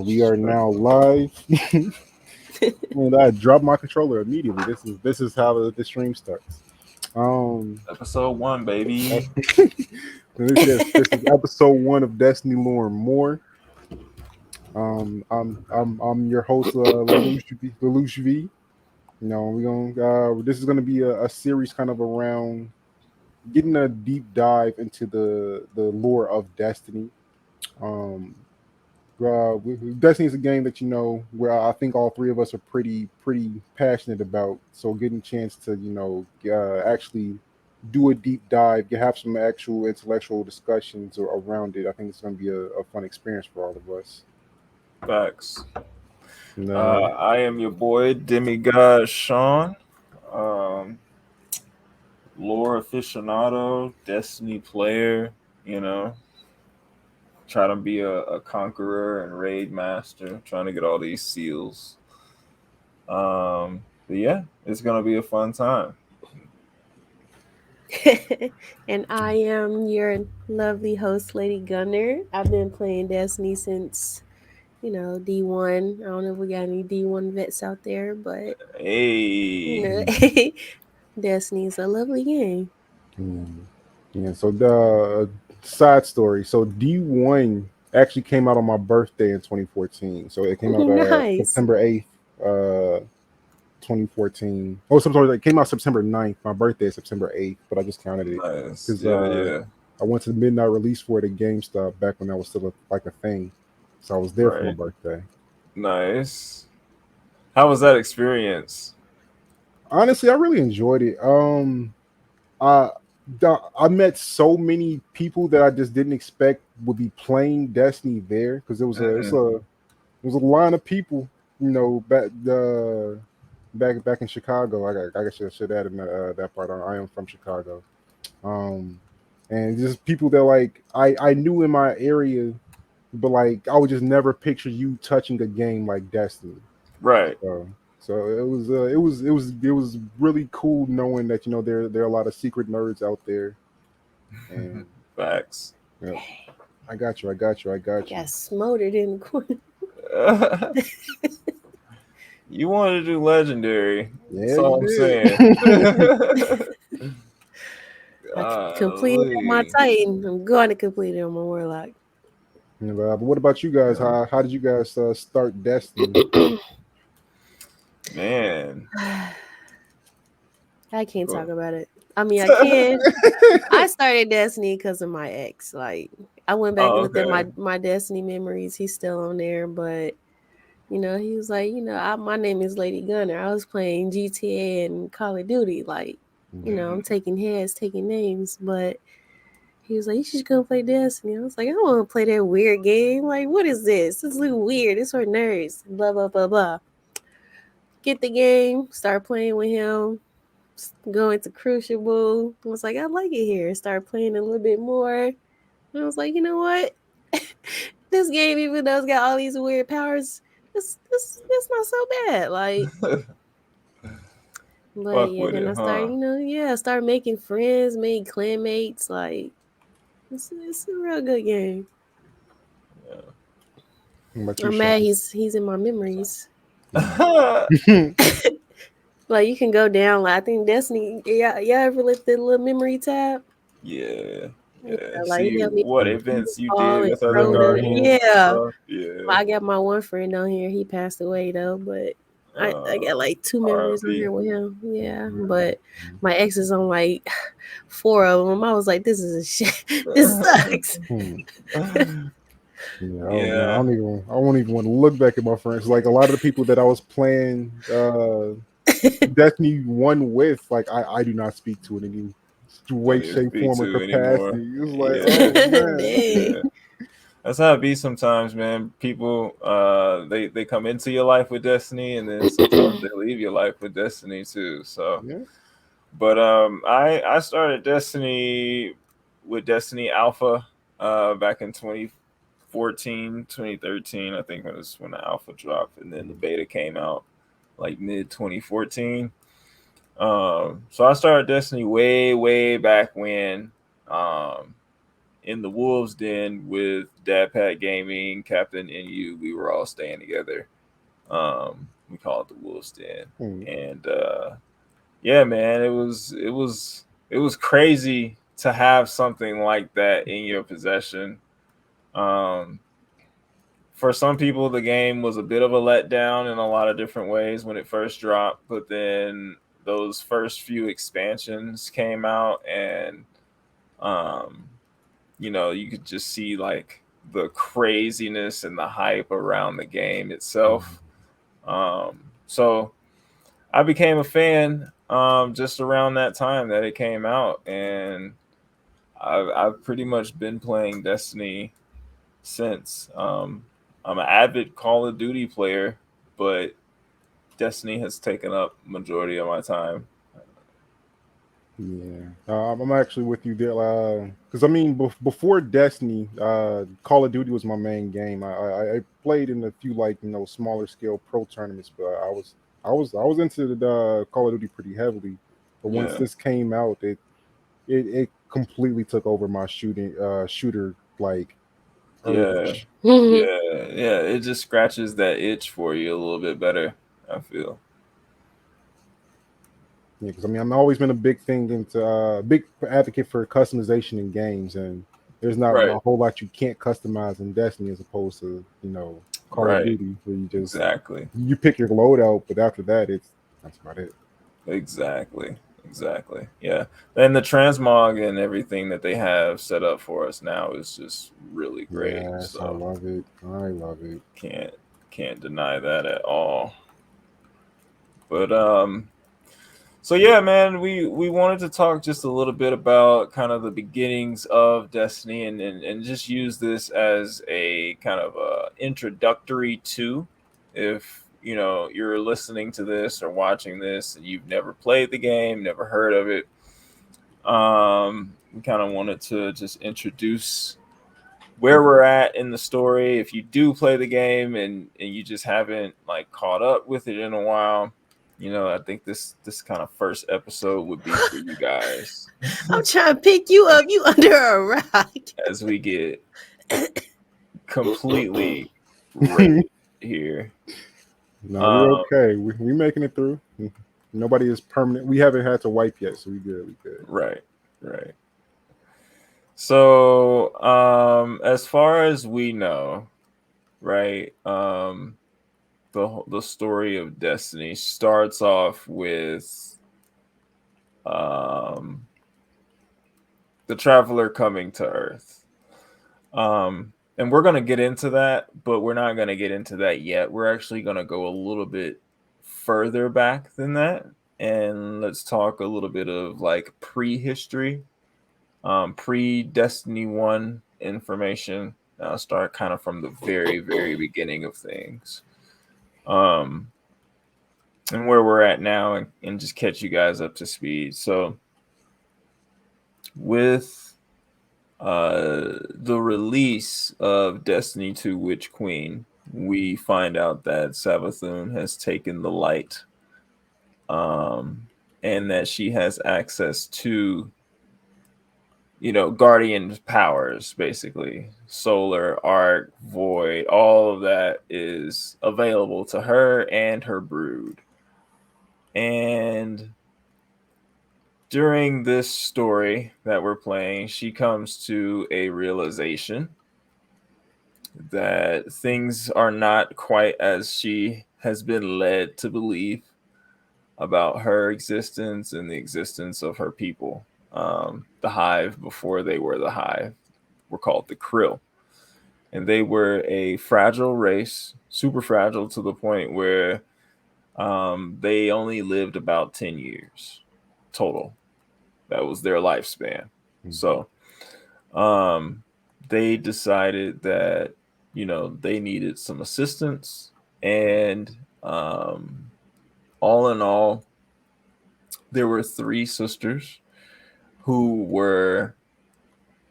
We are now live. And I dropped my controller immediately. This is how the stream starts. Um, Episode 1, baby. this is episode 1 of Destiny Lore and More. I'm your host, LeLeucheV. We gonna this is gonna be a series kind of around getting a deep dive into the lore of Destiny. Um, Destiny is a game that where I think all three of us are pretty passionate about. So getting a chance to actually do a deep dive, have some actual intellectual discussions around it. I think it's going to be a fun experience for all of us. Facts. And, I am your boy, DemiGodSean. Um, Lore aficionado, Destiny player, you know. Try to be a conqueror and raid master, trying to get all these seals. But yeah, it's gonna be a fun time. And I am your lovely host, Lady Gunner. I've been playing Destiny since, D1. I don't know if we got any D1 vets out there, but Hey, Destiny is a lovely game. yeah. So the side story. So D1 actually came out on my birthday in 2014. So it came out Nice. September 8th. 2014. Oh, sorry, it came out September 9th. My birthday is September 8th, but I just counted it nice. because Yeah. I went to the midnight release for it at GameStop back when that was still like a thing. So I was there for my Right. birthday. Nice. How was that experience? Honestly, I really enjoyed it. I I met so many people that I just didn't expect would be playing Destiny there because it was a line of people, back in Chicago. I guess I should add in that part. I am from Chicago, um, and just people that like I knew in my area, but like I would just never picture you touching a game like Destiny. Right. So it was really cool knowing that there are a lot of secret nerds out there, and Facts. yeah, I got you, I got you, I got you. Got smoted in the corner. You wanted to do legendary. That's Yeah, all you I'm did. saying. I completed on my Golly. Titan. I'm going to complete it on my Warlock. Yeah, but what about you guys? Yeah. How did you guys start Destiny? Man. I can't talk Cool. about it. I mean, I can. I started Destiny because of my ex. Like, I went back and Oh, looked at okay. my Destiny memories. He's still on there, but he was like, my name is Lady Gunner. I was playing GTA and Call of Duty. Like, I'm taking heads, taking names, but he was like, you should go play Destiny. I was like, I don't want to play that weird game. Like, what is this? This looks weird. It's for nerds. Blah blah blah blah. Get the game. Start playing with him. Go into Crucible. I was like, I like it here. Start playing a little bit more. And I was like, you know what? This game, even though it's got all these weird powers, it's not so bad. Like, but Fuck yeah, with then it, I started, huh? I started making friends, made clanmates. Like, it's a real good game. What about you, I'm Sean? mad he's in my memories. Yeah. Like, you can go down. Like, I think Destiny. Yeah, y'all ever looked at the little memory tab? Yeah. Yeah, Yeah. like See he helped me what events you Paul did and with other Rhoda. Guardians and Yeah. stuff. Yeah. I got my one friend on here. He passed away though, but I got like 2 memories on here R.I.P. with him. Yeah, but my ex is on like 4 of them. I was like, this is a shit. This sucks. Hmm. Yeah, man, Yeah. I won't even want to look back at my friends. Like a lot of the people that I was playing Destiny 1 with, like I do not speak to it in any way, Don't even shape, speak form, or to anymore. capacity. It's like, Yeah. oh man. Dang. Yeah. That's how it be sometimes, man. People they come into your life with Destiny and then sometimes they leave your life with Destiny too. So Yeah. but I started Destiny with Destiny Alpha back in 2014, 2013, I think when the alpha dropped and then the beta came out like mid 2014. So I started Destiny way back when. Um in the Wolves Den with Dad Pat Gaming, Captain NU. We were all staying together. We call it the Wolves Den, and yeah, man, it was crazy to have something like that in your possession. For some people, the game was a bit of a letdown in a lot of different ways when it first dropped, but then those first few expansions came out, and you could just see like the craziness and the hype around the game itself. So I became a fan just around that time that it came out, and I've pretty much been playing Destiny since. I'm an avid Call of Duty player, but Destiny has taken up majority of my time. Yeah, I'm actually with you there. Because I mean, before Destiny, Call of Duty was my main game. I played in a few smaller scale pro tournaments, but I was into the Call of Duty pretty heavily. But once Yeah. this came out, it completely took over my shooter urge. Yeah. It just scratches that itch for you a little bit better, I feel. Yeah, because I mean, I've always been a big advocate for customization in games, and there's not Right. a whole lot you can't customize in Destiny as opposed to Call of Duty, where you just Exactly. you pick your loadout, but after that, that's about it. Exactly. Yeah. And the transmog and everything that they have set up for us now is just really great. Yes, I So love it. I love it. can't deny that at all. But so yeah, man, we wanted to talk just a little bit about kind of the beginnings of Destiny, and just use this as a kind of introductory to, if you're listening to this or watching this and you've never played the game, never heard of it. We kind of wanted to just introduce where we're at in the story. If you do play the game and you just haven't like caught up with it in a while, I think this kind of first episode would be for you guys. I'm trying to pick you up. You under a rock. As we get completely raped here. No, we're okay. We making it through. Nobody is permanent. We haven't had to wipe yet, so we good. We good. Right. So, as far as we know, right, the story of Destiny starts off with the traveler coming to Earth. And we're going to get into that, but we're not going to get into that yet. We're actually going to go a little bit further back than that, and let's talk a little bit of like prehistory, pre-Destiny 1 information. I'll start kind of from the very, very beginning of things. And where we're at now, and just catch you guys up to speed. So with the release of Destiny 2 Witch Queen, we find out that Savathun has taken the light, and that she has access to guardian powers, basically solar, arc, void. All of that is available to her and her brood. And during this story that we're playing, she comes to a realization that things are not quite as she has been led to believe about her existence and the existence of her people. The Hive, before they were the Hive, were called the Krill. And they were a fragile race, super fragile, to the point where they only lived about 10 years total. That was their lifespan. So they decided that they needed some assistance, and all in all, there were 3 sisters who were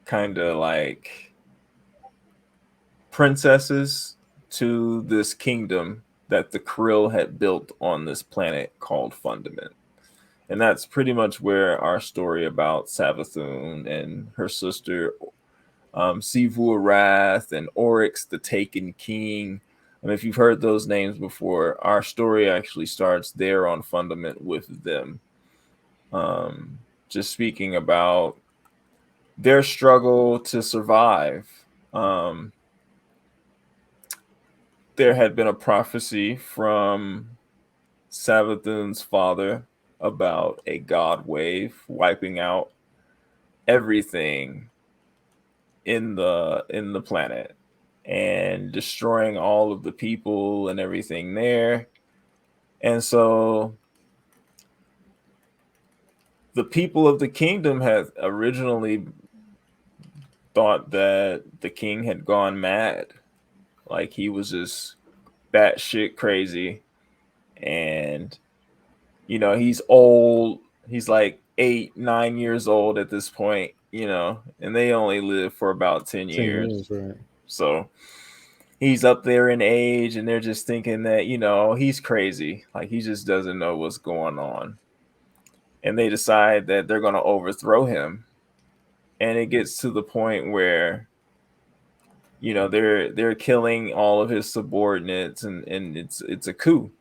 kind of like princesses to this kingdom that the Krill had built on this planet called Fundament. And that's pretty much where our story about Savathun and her sister Sivu Wrath and Oryx the Taken King. And if you've heard those names before, our story actually starts there on Fundament with them. Just speaking about their struggle to survive. There had been a prophecy from Savathun's father about a god wave wiping out everything in the planet and destroying all of the people and everything there. And so the people of the kingdom had originally thought that the king had gone mad, like he was just batshit crazy. And he's old. He's like 8-9 years old at this point, and they only live for about 10 years. 10 years, right? So he's up there in age, and they're just thinking that, he's crazy. Like, he just doesn't know what's going on. And they decide that they're going to overthrow him. And it gets to the point where, they're killing all of his subordinates, and it's a coup,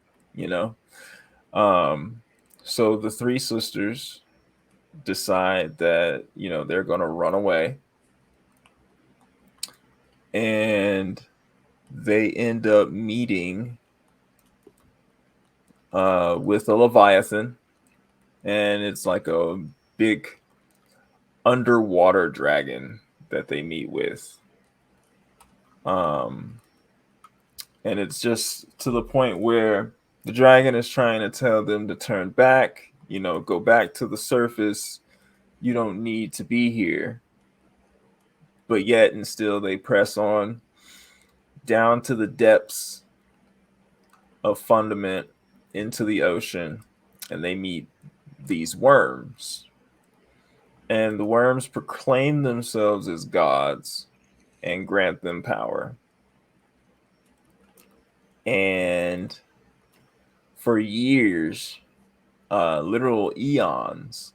So the three sisters decide that, they're going to run away. And they end up meeting with a Leviathan. And it's like a big underwater dragon that they meet with. And it's just to the point where the dragon is trying to tell them to turn back, go back to the surface. You don't need to be here. But yet and still they press on down to the depths of Fundament into the ocean, and they meet these worms. And the worms proclaim themselves as gods and grant them power. And for years, literal eons,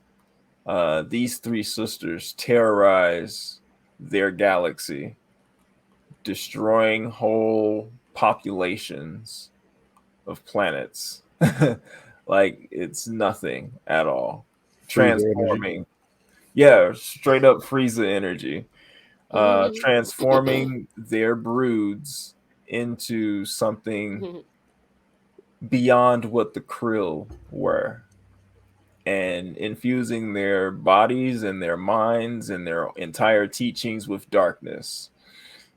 these three sisters terrorize their galaxy, destroying whole populations of planets. Like, it's nothing at all. Transforming. Yeah, straight up Frieza energy. Transforming their broods into something beyond what the Krill were, and infusing their bodies and their minds and their entire teachings with darkness.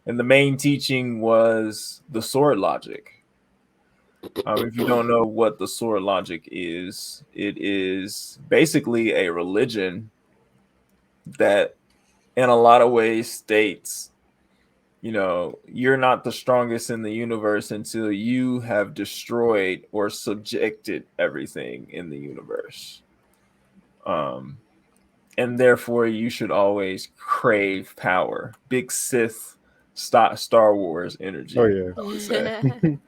And the main teaching was the sword logic. If you don't know what the sword logic is, it is basically a religion that in a lot of ways states, you're not the strongest in the universe until you have destroyed or subjected everything in the universe. And therefore you should always crave power. Big Sith Star Wars energy. Oh yeah. I would say.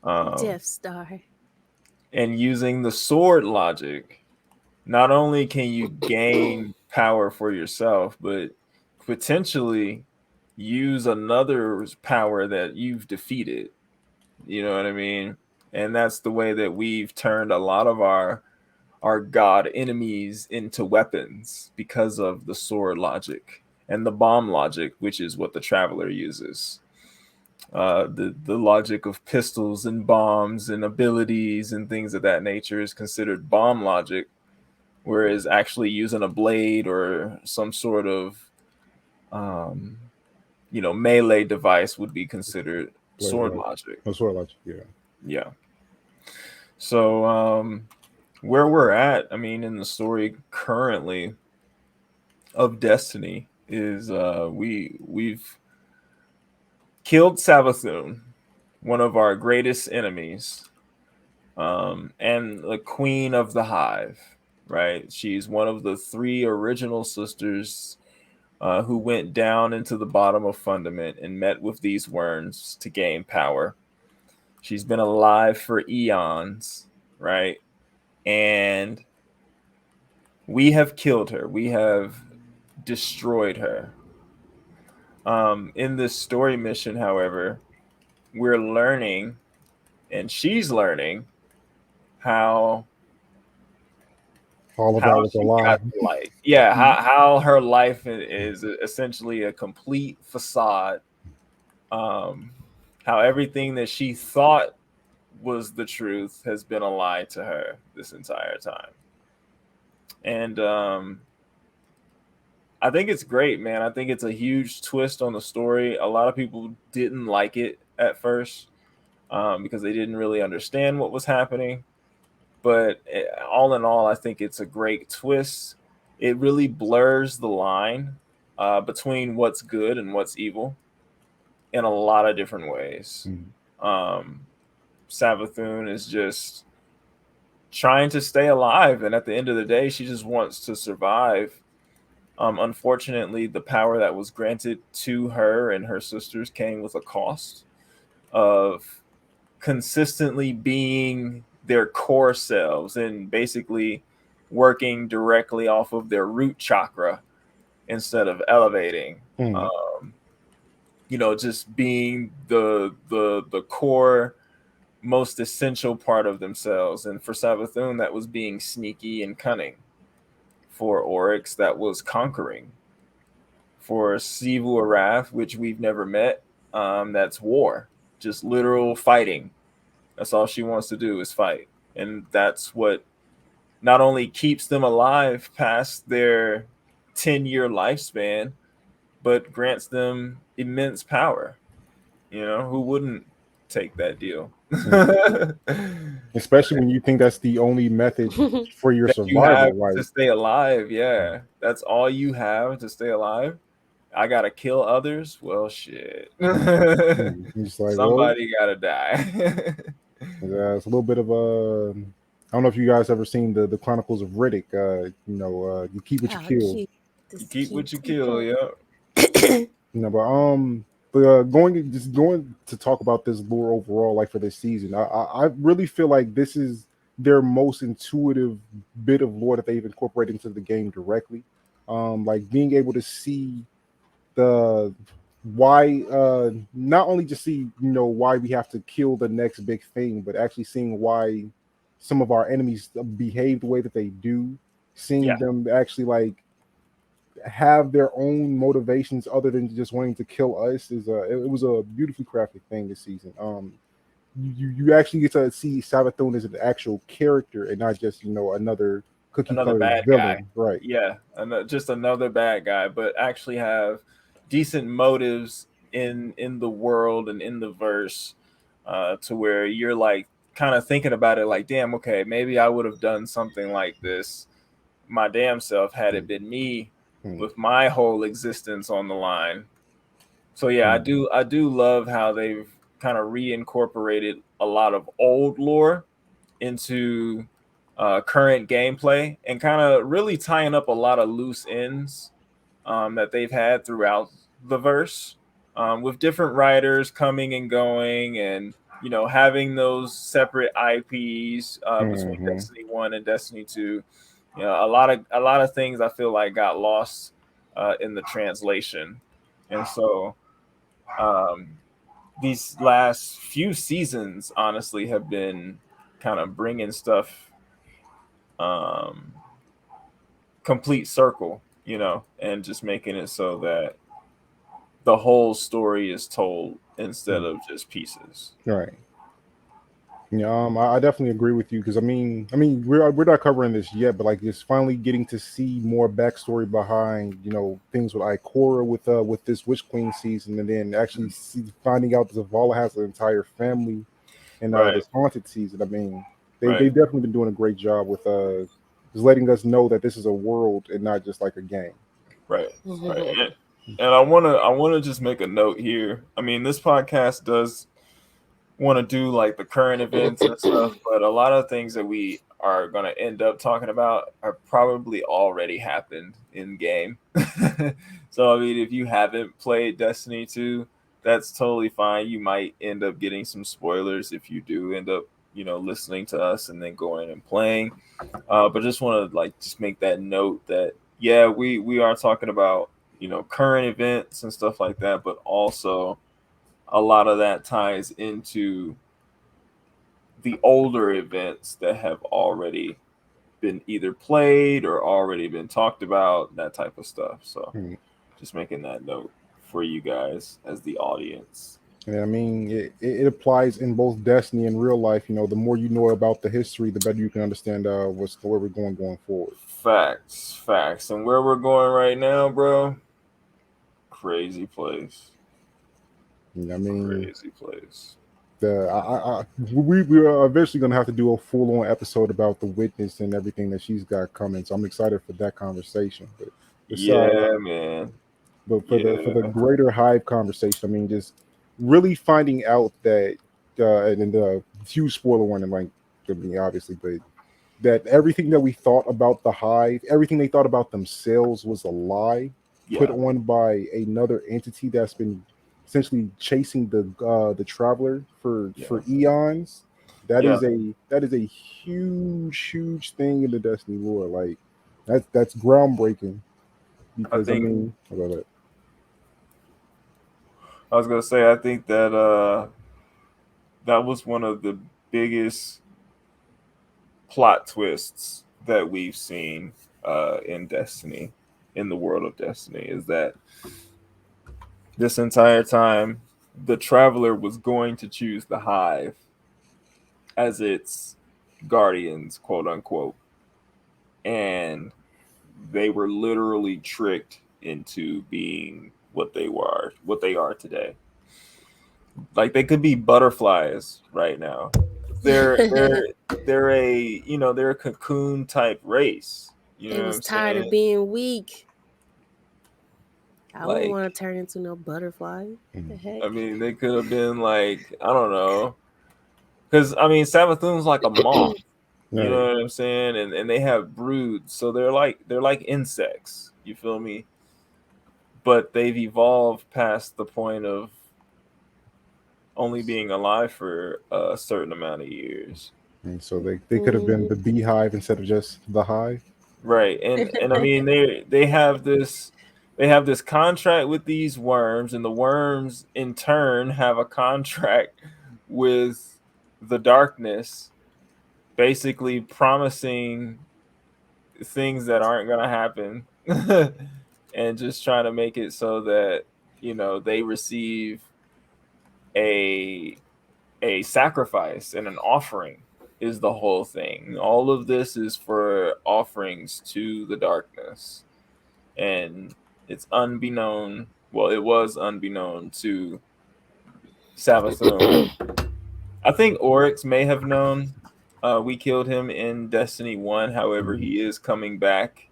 Death Star. And using the sword logic, not only can you gain power for yourself, but potentially use another power that you've defeated. You know what I mean? And that's the way that we've turned a lot of our god enemies into weapons, because of the sword logic and the bomb logic, which is what the Traveler uses. The logic of pistols and bombs and abilities and things of that nature is considered bomb logic, whereas actually using a blade or some sort of melee device would be considered sword logic. Oh, sword logic, yeah. Yeah. So where we're at, in the story currently of Destiny is we've killed Savathun, one of our greatest enemies, and the Queen of the Hive, right? She's one of the three original sisters who went down into the bottom of Fundament and met with these worms to gain power. She's been alive for eons, right? And we have killed her. We have destroyed her. In this story mission, however, we're learning, and she's learning how All of that was a she lie. got to life. Yeah, how her life is essentially a complete facade. Um, how everything that she thought was the truth has been a lie to her this entire time. And I think it's great, man. I think it's a huge twist on the story. A lot of people didn't like it at first because they didn't really understand what was happening. But all in all, I think it's a great twist. It really blurs the line between what's good and what's evil in a lot of different ways. Um, Savathun is just trying to stay alive, and at the end of the day, she just wants to survive. Unfortunately, the power that was granted to her and her sisters came with a cost of consistently being their core selves and basically working directly off of their root chakra instead of elevating. Just being the core, most essential part of themselves. And for Savathun, that was being sneaky and cunning. For Oryx, that was conquering. For Sivu Arath, which we've never met, that's war, just literal fighting. That's all she wants to do is fight. And that's what not only keeps them alive past their 10-year lifespan, but grants them immense power. Who wouldn't take that deal? Especially when you think that's the only method for your that you have survival, to stay alive. Yeah, that's all you have to stay alive. I gotta kill others. Well, shit. He's like, Somebody gotta die. It's a little bit of a. I don't know if you guys ever seen the Chronicles of Riddick. You keep what you kill. You keep what you kill. Yeah. But going to talk about this lore overall, like for this season, I really feel like this is their most intuitive bit of lore that they've incorporated into the game directly. Like being able to see the why not only just see why we have to kill the next big thing, but actually seeing why some of our enemies behave the way that they do, seeing them actually like have their own motivations other than just wanting to kill us it was a beautifully crafted thing this season. You actually get to see Savathun as an actual character and not just another another bad villain, guy, right? Yeah, just another bad guy, but actually have decent motives in the world and in the verse, to where you're like kind of thinking about it like, damn, okay, maybe I would have done something like this my damn self had it been me with my whole existence on the line. So yeah, I do love how they've kind of reincorporated a lot of old lore into current gameplay and kind of really tying up a lot of loose ends that they've had throughout the verse, with different writers coming and going, and having those separate IPs between Destiny 1 and Destiny 2. A lot of things I feel like got lost in the translation, and so these last few seasons honestly have been kind of bringing stuff complete circle, and just making it so that the whole story is told instead of just pieces. Right. Yeah, I definitely agree with you because I mean, we're not covering this yet, but like just finally getting to see more backstory behind things with Ikora with this Witch Queen season, and then actually finding out that Zavala has an entire family in this haunted season. I mean, they've definitely been doing a great job with just letting us know that this is a world and not just like a game. Right. And I wanna just make a note here. I mean, this podcast does want to do like the current events and stuff, but a lot of things that we are going to end up talking about are probably already happened in game. So I mean, if you haven't played Destiny 2, that's totally fine. You might end up getting some spoilers if you do end up listening to us and then going and playing, but just want to like just make that note that we are talking about current events and stuff like that, but also a lot of that ties into the older events that have already been either played or already been talked about, that type of stuff. So just making that note for you guys as the audience. Yeah, I mean, it applies in both Destiny and real life. The more you know about the history, the better you can understand where we're going forward. Facts. And where we're going right now, bro, crazy place. Yeah, I mean, crazy place. We are eventually going to have to do a full on episode about the witness and everything that she's got coming. So I'm excited for that conversation. But man. But for the greater Hive conversation, I mean, just really finding out that, and the huge spoiler warning, like, to me, obviously, but that everything that we thought about the Hive, everything they thought about themselves was a lie put on by another entity that's been essentially chasing the Traveler for eons. That is a huge thing in the Destiny lore. Like that's groundbreaking. Because I mean, about that. I was gonna say, I think that that was one of the biggest plot twists that we've seen in Destiny, in the world of Destiny, is that this entire time the Traveler was going to choose the Hive as its guardians, quote unquote, and they were literally tricked into being what they are today. Like, they could be butterflies right now. They're a they're a cocoon type race. They was tired of being weak. I wouldn't want to turn into no butterfly. What the heck? I mean, they could have been like, I don't know, because I mean, Savathun's like a moth. You know what I'm saying? And they have broods, so they're like insects. You feel me? But they've evolved past the point of only being alive for a certain amount of years. And so they could have been the beehive instead of just the hive. Right. And I mean, they have this contract with these worms, and the worms in turn have a contract with the darkness, basically promising things that aren't going to happen and just trying to make it so that they receive a sacrifice and an offering is the whole thing. All of this is for offerings to the darkness, and it's unbeknown. Well, it was unbeknown to Savathun. I think Oryx may have known. We killed him in Destiny 1. However, he is coming back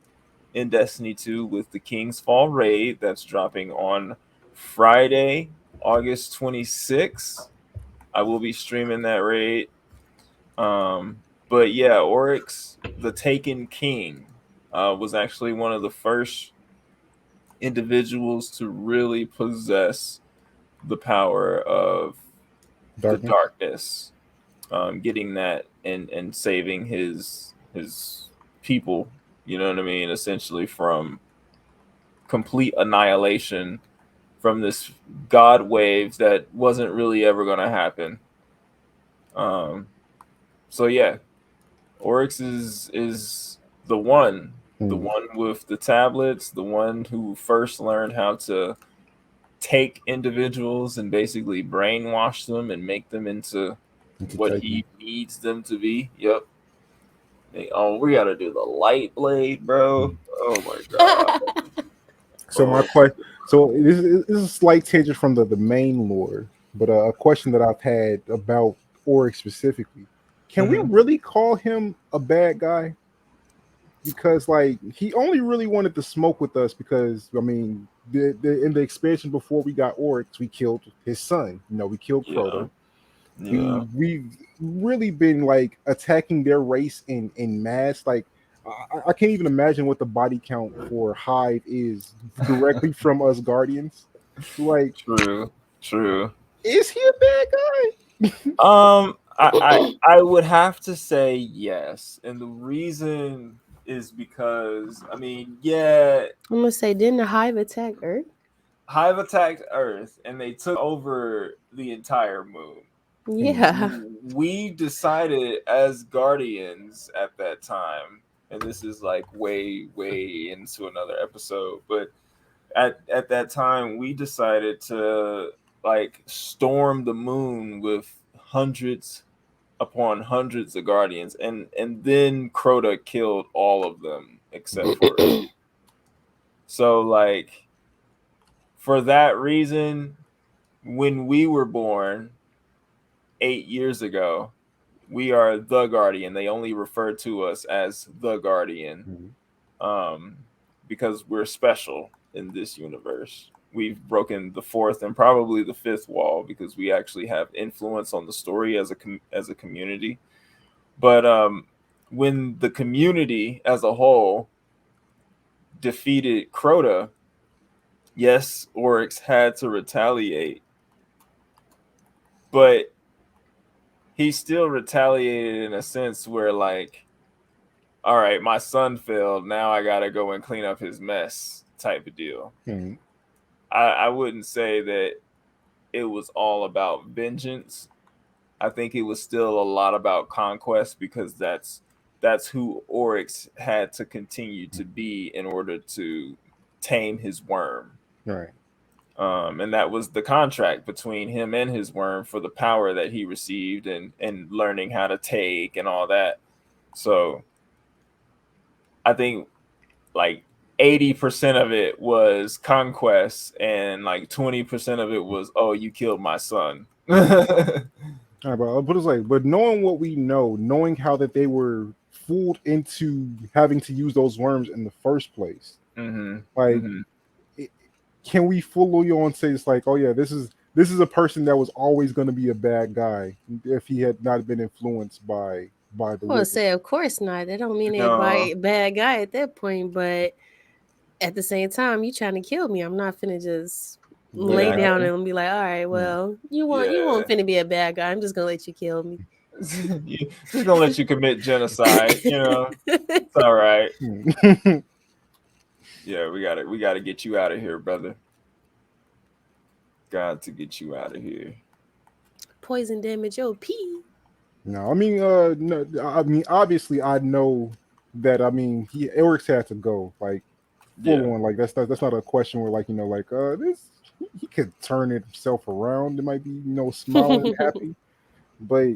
in Destiny 2 with the King's Fall raid that's dropping on Friday, August 26th. I will be streaming that raid. But yeah, Oryx, the Taken King, was actually one of the first individuals to really possess the power of the darkness, getting that and saving his people, you know what I mean, essentially from complete annihilation from this god wave that wasn't really ever going to happen. So yeah, Oryx is the one with the tablets, the one who first learned how to take individuals and basically brainwash them and make them into what he needs them to be. Yep. We gotta do the light blade, bro. Oh my god. So my question. So this is a slight tangent from the main lore, but a question that I've had about Oryx specifically. Can we really call him a bad guy? Because like he only really wanted to smoke with us because I mean in the expansion before we got Oryx, we killed his son. We killed Crota. Yeah. We've really been like attacking their race in mass. Like I can't even imagine what the body count for Hive is directly from us Guardians. Like true. Is he a bad guy? I would have to say yes, and the reason is because I mean, yeah, I'm gonna say, didn't the Hive attack Earth? Hive attacked Earth and they took over the entire moon. Yeah. We decided as Guardians at that time, and this is like way into another episode, but at that time we decided to like storm the moon with hundreds upon hundreds of Guardians, and then Crota killed all of them except for Earth. So like for that reason, when we were born 8 years ago, we are the Guardian. They only refer to us as the Guardian, because we're special in this universe. We've broken the fourth and probably the fifth wall because we actually have influence on the story as a community. But when the community as a whole defeated Crota, yes, Oryx had to retaliate, but he still retaliated in a sense where like, all right, my son failed, now I gotta go and clean up his mess type of deal. I wouldn't say that it was all about vengeance. I think it was still a lot about conquest because that's who Oryx had to continue to be in order to tame his worm. Right. And that was the contract between him and his worm for the power that he received and learning how to take and all that. So I think like 80% of it was conquest and like 20% of it was, oh, you killed my son. All right, but it's like, but knowing what we know, knowing how that they were fooled into having to use those worms in the first place, like, can we fool you on say it's like, oh yeah, this is a person that was always going to be a bad guy if he had not been influenced by the. Well, say of course not. That don't mean everybody bad guy at that point, but at the same time, you trying to kill me. I'm not finna just lay down and be like, all right, well, you won't finna be a bad guy. I'm just gonna let you kill me. Just gonna let you commit genocide, you know. It's all right. Yeah, we gotta get you out of here, brother. Got to get you out of here. Poison damage, OP. No, I mean, no, I mean, obviously, I know that. I mean, Eric's had to go, like, full on. Like, that's not a question where, like, like, this he could turn himself around. It might be, smiling, happy, but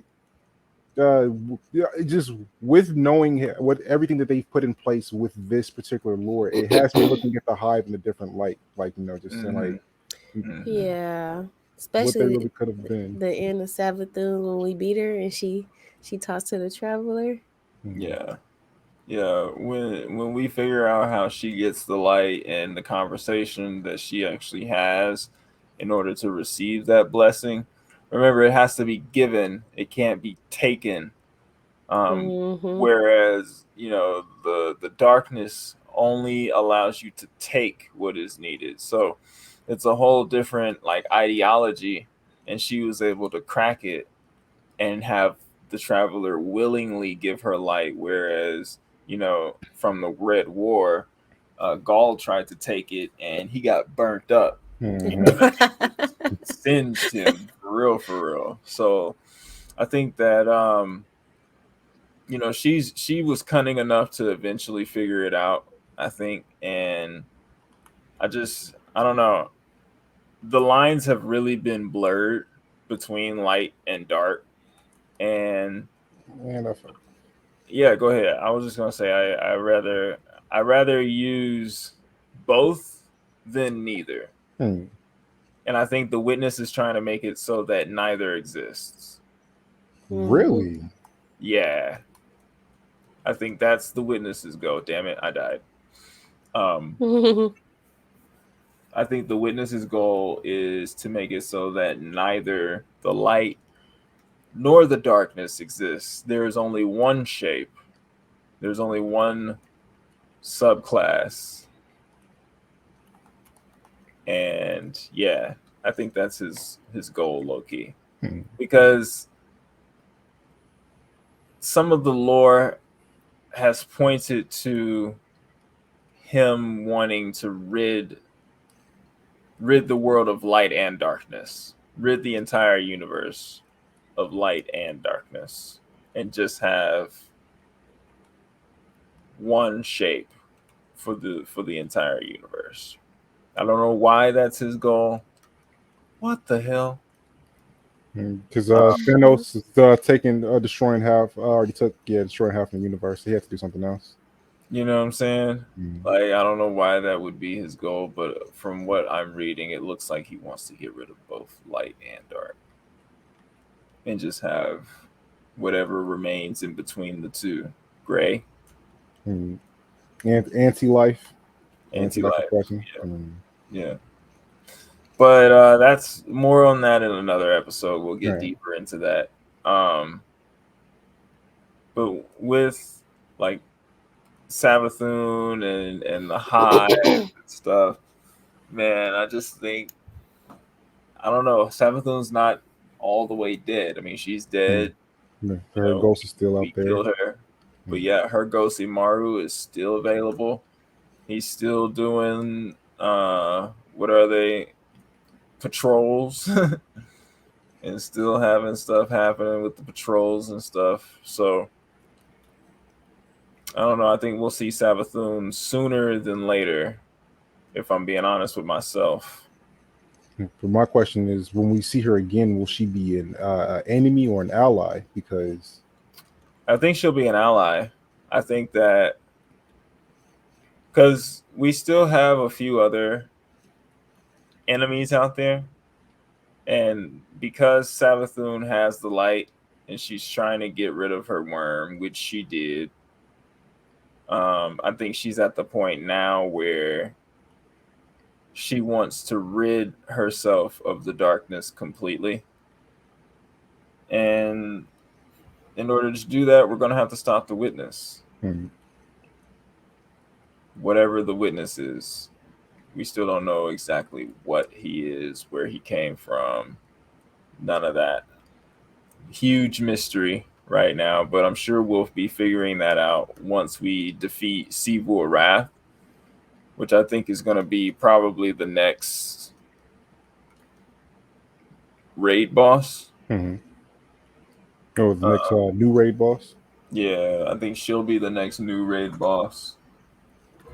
just with knowing what everything that they've put in place with this particular lore, it has me looking at the Hive in a different light. Like, just saying, like, yeah. Especially what they really could have been. The end of Savathun when we beat her and she talks to the Traveler. Yeah. When we figure out how she gets the light and the conversation that she actually has in order to receive that blessing, remember it has to be given. It can't be taken. Whereas the darkness only allows you to take what is needed. So it's a whole different like ideology, and she was able to crack it and have the Traveler willingly give her light, whereas from the Red War, Gaul tried to take it and he got burnt up. Singed him for real. So I think that she was cunning enough to eventually figure it out, I think. And I don't know. The lines have really been blurred between light and dark. And yeah, go ahead. I was just gonna say I rather use both than neither. And I think the Witness is trying to make it so that neither exists. Really? Yeah. I think that's the Witness's goal. Damn it, I died. I think the Witness's goal is to make it so that neither the light nor the darkness exists. There is only one shape. There's only one subclass. And yeah, I think that's his goal, low-key. Because some of the lore has pointed to him wanting to rid the world of light and darkness, rid the entire universe of light and darkness, and just have one shape for the entire universe. I don't know why that's his goal. What the hell? Because Thanos is taking destroying half. Already took destroying half of the universe. So he had to do something else. You know what I'm saying? Mm. Like, I don't know why that would be his goal, but from what I'm reading, it looks like he wants to get rid of both light and dark and just have whatever remains in between the two. Gray. And anti-life. Anti-life. Oppression. Yeah. But that's more on that in another episode. We'll get deeper into that. But with like Savathun and the Hive and stuff, man, I just think, I don't know, Savathun's not all the way dead. I mean, she's dead. Her ghost is still out there. We killed her. But yeah, her ghost Imaru is still available. He's still doing what are they? Patrols. And still having stuff happening with the patrols and stuff. So I don't know. I think we'll see Savathun sooner than later, if I'm being honest with myself. But my question is, when we see her again, will she be an enemy or an ally? Because I think she'll be an ally. I think that because we still have a few other enemies out there, and because Savathun has the light and she's trying to get rid of her worm, which she did, I think she's at the point now where she wants to rid herself of the darkness completely. And in order to do that, we're going to have to stop the witness. Whatever the witness is. We still don't know exactly what he is, where he came from. None of that. Huge mystery right now, but I'm sure we'll be figuring that out once we defeat Sivur Wrath, which I think is going to be probably the next raid boss. Oh, the next new raid boss? Yeah, I think she'll be the next new raid boss.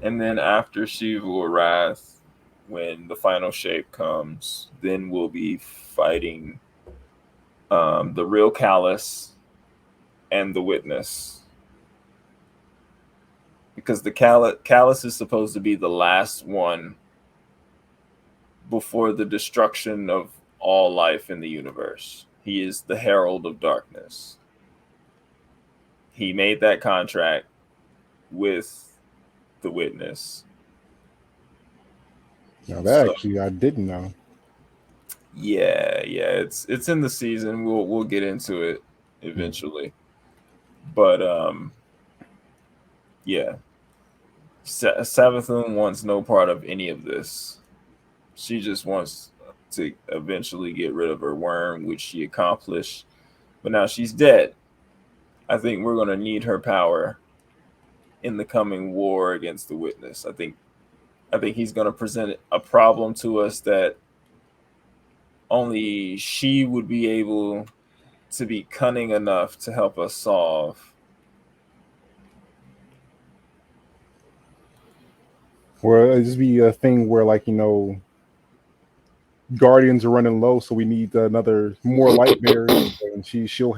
And then after Sivur Wrath, when the final shape comes, then we'll be fighting the real Callus and the Witness. Because the Callus is supposed to be the last one before the destruction of all life in the universe. He is the Herald of Darkness. He made that contract with the Witness. Now that actually I didn't know. Yeah, it's in the season. We'll get into it eventually. But yeah. Savathun wants no part of any of this. She just wants to eventually get rid of her worm, which she accomplished. But now she's dead. I think we're going to need her power in the coming war against the Witness. I think he's going to present a problem to us that only she would be able to be cunning enough to help us solve. Well, it'd just be a thing where, like, Guardians are running low, so we need more light bearers, and she'll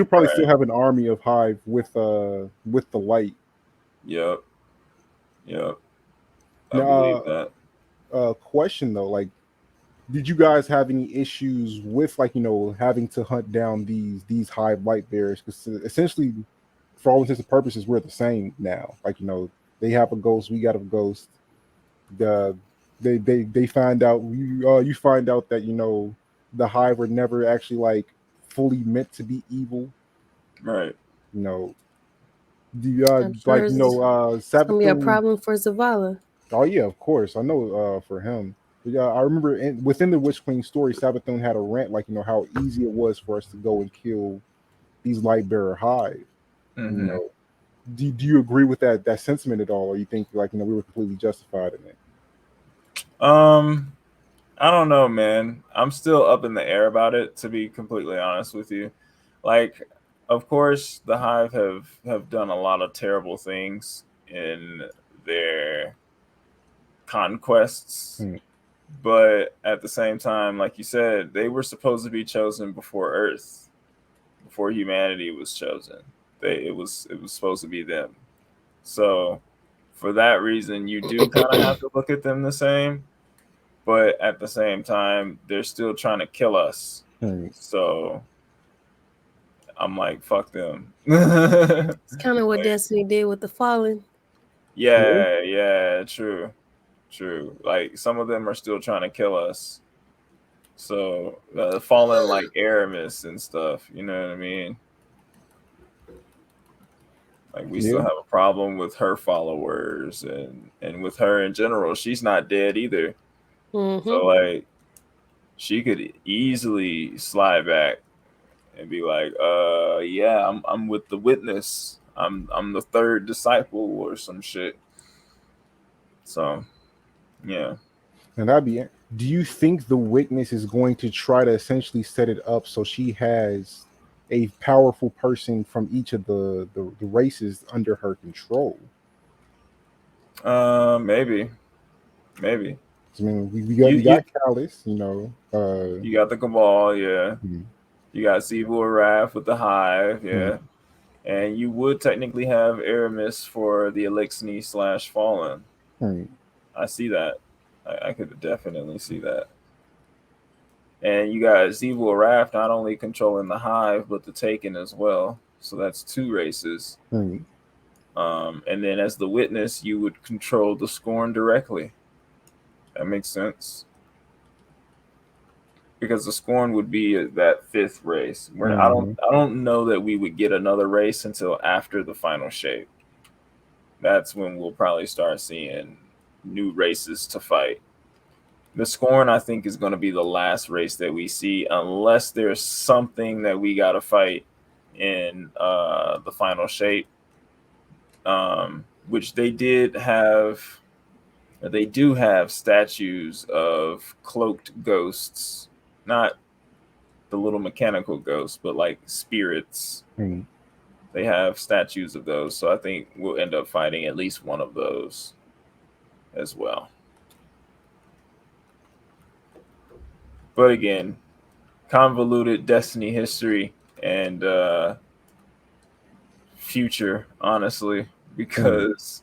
probably still have an army of Hive with the light. Yep. I believe that. Question though, like, did you guys have any issues with, like, having to hunt down these Hive light bearers? Because essentially, for all intents and purposes, we're the same now. Like, they have a ghost, we got a ghost. They find out you find out that the Hive were never actually like fully meant to be evil. Right. Sure it's gonna be a problem for Zavala. Oh yeah, of course. I know for him. But yeah, I remember within the Witch Queen story, Savathun had a rant like how easy it was for us to go and kill these Lightbearer Hive. do you agree with that sentiment at all, or you think like we were completely justified in it? I don't know, man. I'm still up in the air about it, to be completely honest with you. Like, of course, the Hive have done a lot of terrible things in their conquests, Hmm. but at the same time, like you said, they were supposed to be chosen before Earth, before humanity was chosen. It was supposed to be them. So for that reason, you do kind of have to look at them the same, but at the same time, they're still trying to kill us. Hmm. So I'm like, fuck them. It's kind of what Like, Destiny did with the Fallen. Yeah. yeah, true, true. Like some of them are still trying to kill us. So falling like Aramis and stuff, you know what I mean? Like we still Yeah. have a problem with her followers and with her in general. She's not dead either. So Mm-hmm. like she could easily slide back and be like, yeah, I'm with the witness. I'm the third disciple or some shit. So yeah. And that'd be it. Do you think the witness is going to try to essentially set it up so she has a powerful person from each of the races under her control? Maybe. Maybe. I mean, You we you got Callus, you got the Cabal, yeah. hmm, You got Sivu Wrath with the Hive, hmm, yeah. And you would technically have Aramis for the Elixni / Fallen. hmm, I see that. I could definitely see that. And you got Zevo Wrath not only controlling the Hive, but the Taken as well. So that's two races. hmm. And then as the Witness, you would control the Scorn directly. That makes sense. Because the Scorn would be that fifth race. Hmm. I don't know that we would get another race until after the final shape. That's when we'll probably start seeing new races to fight. The Scorn, I think, is going to be the last race that we see, unless there's something that we got to fight in the final shape, which they did have. They do have statues of cloaked ghosts, not the little mechanical ghosts, but like spirits. Hmm. They have statues of those, so I think we'll end up fighting at least one of those as well. But again, convoluted Destiny history and future, honestly, Hmm. because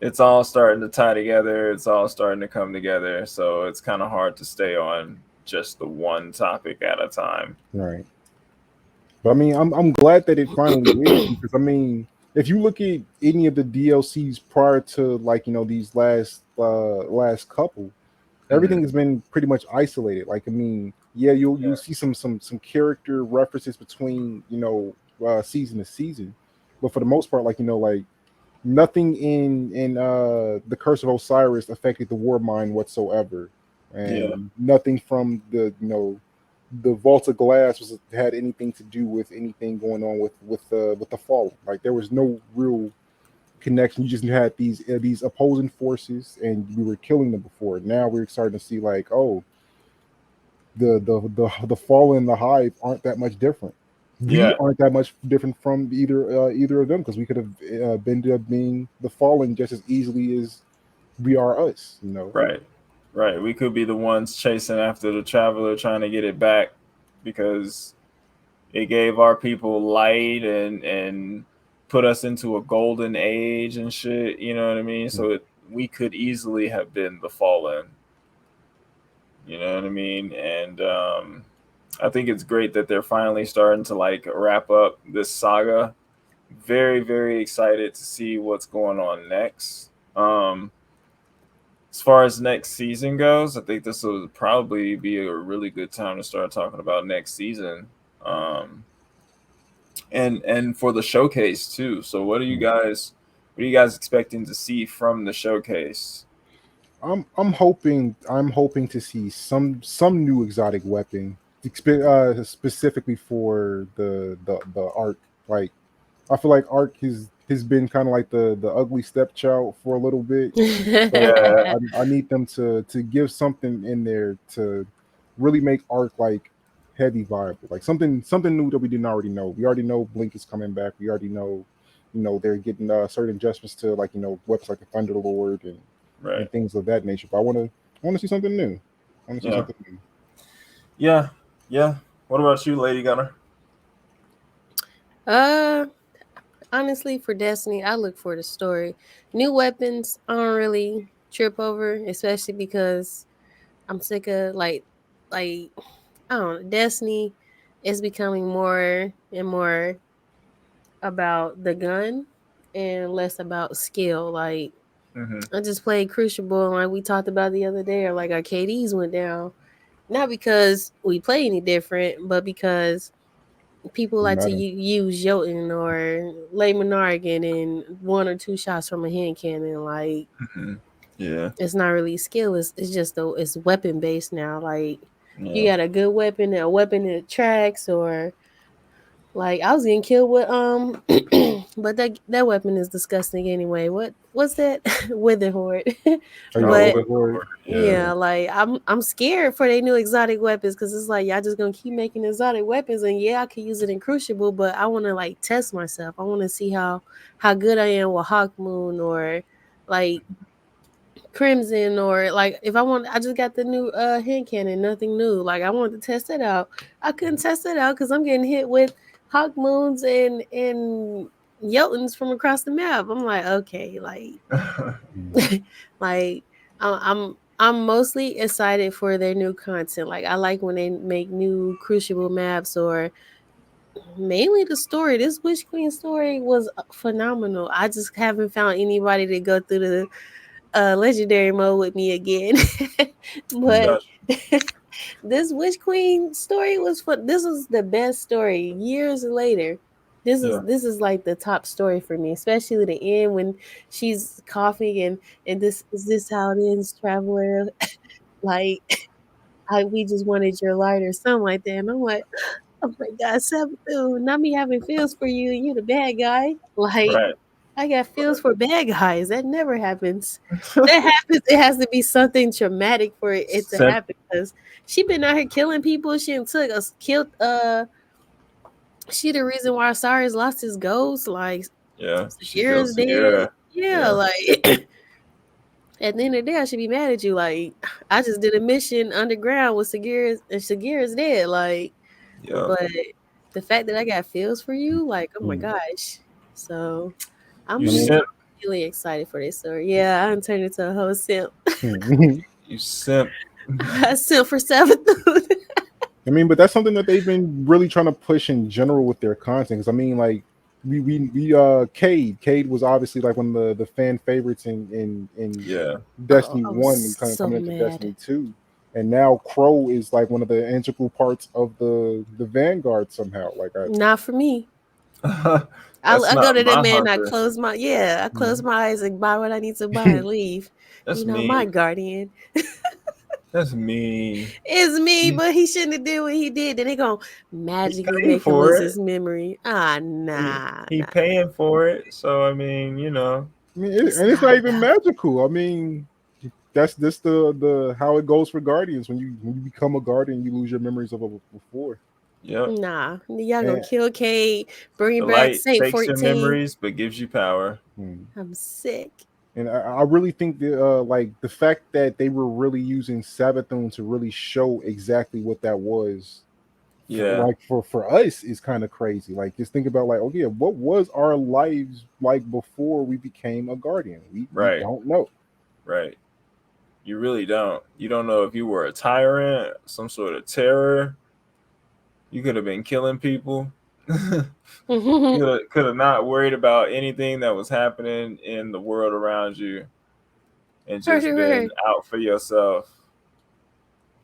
it's all starting to tie together. It's all starting to come together. So it's kind of hard to stay on just the one topic at a time. Right. But I mean, I'm glad that it finally is because I mean, if you look at any of the DLCs prior to these last couple, Mm-hmm. everything has been pretty much isolated. Like I mean, yeah, you'll Yeah. see some character references between season to season, but for the most part, like nothing in the Curse of Osiris affected the War Mind whatsoever, Yeah. and nothing from the Vault of Glass had anything to do with anything going on with the Fallen. Like there was no real connection. You just had these opposing forces, and we were killing them before. Now we're starting to see like, oh, the Fallen and the Hive aren't that much different. We Yeah. aren't that much different from either of them because we could have been up being the Fallen just as easily as we are us. Right. Right. We could be the ones chasing after the traveler trying to get it back because it gave our people light and put us into a golden age and shit. You know what I mean? So we could easily have been the fallen. You know what I mean? And I think it's great that they're finally starting to like wrap up this saga. Very, very excited to see what's going on next. As far as next season goes, I think this will probably be a really good time to start talking about next season. Um, and for the showcase too. So what are you guys expecting to see from the showcase? I'm hoping to see some new exotic weapon, specifically for the arc. Like I feel like arc is has been kind of like the ugly stepchild for a little bit. So Yeah, I need them to give something in there to really make Arc like heavy viable, like something new that we didn't already know. We already know Blink is coming back. We already know, they're getting certain adjustments to like weapons like the Thunder Lord and right. things of that nature. But I want to see something new. I want to see Yeah, something new. yeah, yeah. What about you, Lady Gunner? uh, honestly, for Destiny, I look for the story. New weapons, I don't really trip over, especially because I'm sick of like I don't know. Destiny is becoming more and more about the gun and less about skill. Like Mm-hmm. I just played Crucible, and like we talked about the other day, or like our KDs went down. Not because we play any different, but because people It like to matter. use Jotun or Lay Menargan and one or two shots from a hand cannon. Like Mm-hmm. Yeah, it's not really skill. It's just though it's weapon based now. Like you yeah. got a good weapon, a weapon that tracks, or like I was getting killed with but that weapon is disgusting anyway. What's that? Wither horde. Oh yeah, Oh, But Witherlord. yeah, Yeah. yeah, like I'm scared for their new exotic weapons because it's like y'all just gonna keep making exotic weapons, and yeah, I could use it in Crucible, but I want to like test myself. I want to see how good I am with Hawk Moon or like Crimson, or like if I want, I just got the new hand cannon, nothing new. Like I wanted to test it out. I couldn't test it out because I'm getting hit with Hawk Moons and Jotuns from across the map. I'm like, okay, like Mm. like I'm mostly excited for their new content. Like I like when they make new Crucible maps or mainly the story. This Witch Queen story was phenomenal. I just haven't found anybody to go through the legendary mode with me again. But gotcha. this Witch Queen story was fun. This was the best story years later. This is Yeah, this is like the top story for me, especially the end when she's coughing and this is this how it ends, traveler. Like we just wanted your light or something like that. And I'm like, oh my god, Sabathun, not me having feels for you and you the bad guy. Like right. I got feels for bad guys. That never happens. That happens. It has to be something traumatic for it to Sim- happen. Because she been out here killing people. She done took us killed. She the reason why Cyrus lost his ghost. Like yeah, she Sagira's kills dead. Segura. Yeah. Yeah, Like at the end of the day, I should be mad at you. Like I just did a mission underground with Sagira's and Sagira's dead. Like, yeah. but the fact that I got feels for you, like oh my Mm. gosh. So You I I'm mean, simp. really excited for this story. Yeah, I done turned into a whole simp. You simp. I simp for Sabathun. I mean, but that's something that they've been really trying to push in general with their content. Because I mean, like Cade was obviously like one of the fan favorites in Yeah, Oh, Destiny I was 1 and kind of so coming into mad. Destiny 2. And now Crow is like one of the integral parts of the Vanguard somehow. Like I Not for me. that's I go not to that my man. I hunter. close I close Mhm. my eyes and buy what I need to buy and leave. That's You know, my me. guardian. That's me. It's me, He but he shouldn't have did what he did. Then they gonna he magically paid make him for lose it. his memory. Ah, He nah, he nah. paying for it. So I mean, you know. I mean, It's and it's not not even about it. magical. I mean, that's just the how it goes for Guardians. When you become a Guardian, you lose your memories of before. Yep. Nah, y'all gonna And kill Kate, bring The back light Saint takes your 14. memories but gives you power. hmm. I'm sick. And I really think that like the fact that they were really using Sabathun to really show exactly what that was for Yeah. for us is kind of crazy. Like just think about like, oh yeah, what was our lives like before we became a guardian? We Right. don't know. Right. You really don't. You don't know if you were a tyrant, some sort of terror. You could have been killing people. For Could have not worried about anything that was happening in the world around you and just sure. been out for yourself.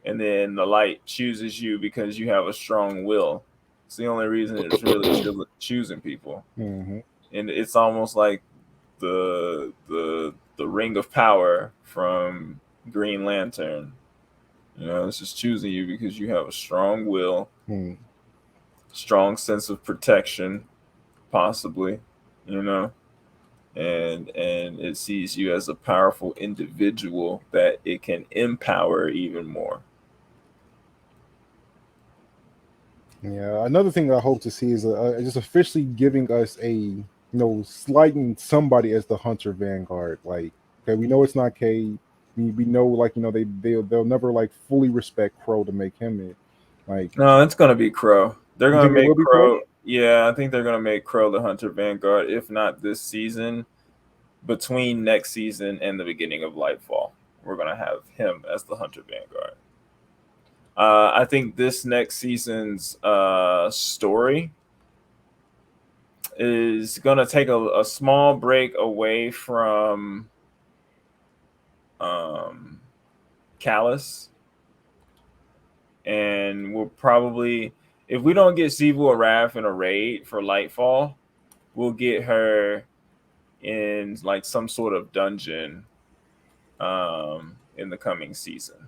And then the light chooses you because you have a strong will. It's the only reason it's really choosing people. Mm-hmm. And it's almost like the ring of power from Green Lantern. You know, it's just choosing you because you have a strong will, Hmm. strong sense of protection, possibly. You know. and it sees you as a powerful individual that it can empower even more. Yeah, another thing I hope to see is just officially giving us sliding somebody as the Hunter Vanguard. Like, okay, we know it's not K. We know, like, they'll never like fully respect Crow to make him it. Like, No, it's gonna be Crow. They're you gonna think it make will be Crow? Crow. Yeah, I think they're gonna make Crow the Hunter Vanguard. If not this season, between next season and the beginning of Lightfall, we're gonna have him as the Hunter Vanguard. I think this next season's story is gonna take a small break away from Callus, and we'll probably, if we don't get Sivu or Raph in a raid for Lightfall, we'll get her in like some sort of dungeon in the coming season.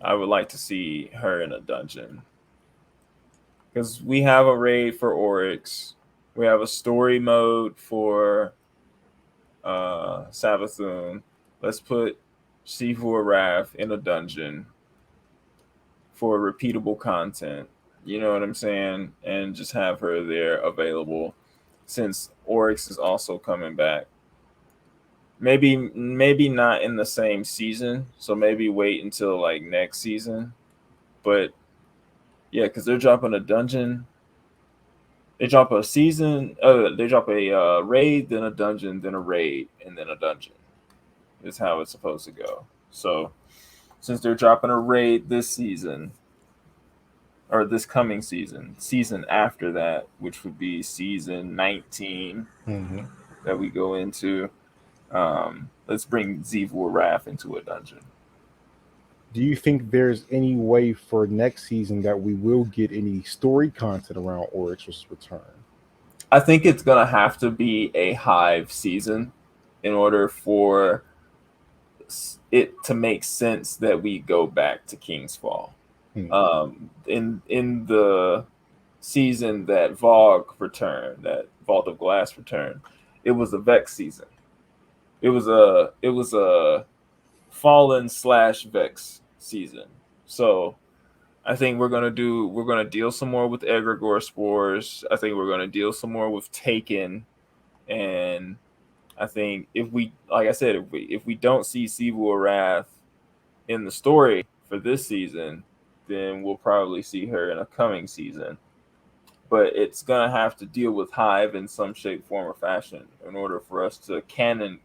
I would like to see her in a dungeon because we have a raid for Oryx, we have a story mode for Savathun. Let's put Sivu or Raph in a dungeon for repeatable content. You know what I'm saying? And just have her there available since Oryx is also coming back. Maybe not in the same season, so maybe wait until like next season. But yeah, because they're dropping a dungeon. They drop a season. They drop a raid, then a dungeon, then a raid, and then a dungeon. Is how it's supposed to go. So since they're dropping a raid this season, or this coming season after that, which would be season 19 that we go into, let's bring Ziv or Raph into a dungeon. Do you think there's any way for next season that we will get any story content around Oryx's return? I think it's gonna have to be a Hive season in order for it to make sense that we go back to King's Fall. In the season that Vogue returned, that Vault of Glass returned, it was a Vex season. It was a Fallen / Vex season. So I think we're gonna deal some more with egregore spores. I think we're gonna deal some more with Taken, and I think if we, like I said, if we don't see Sivu or Wrath in the story for this season, then we'll probably see her in a coming season. But it's gonna have to deal with Hive in some shape, form, or fashion in order for us to canonically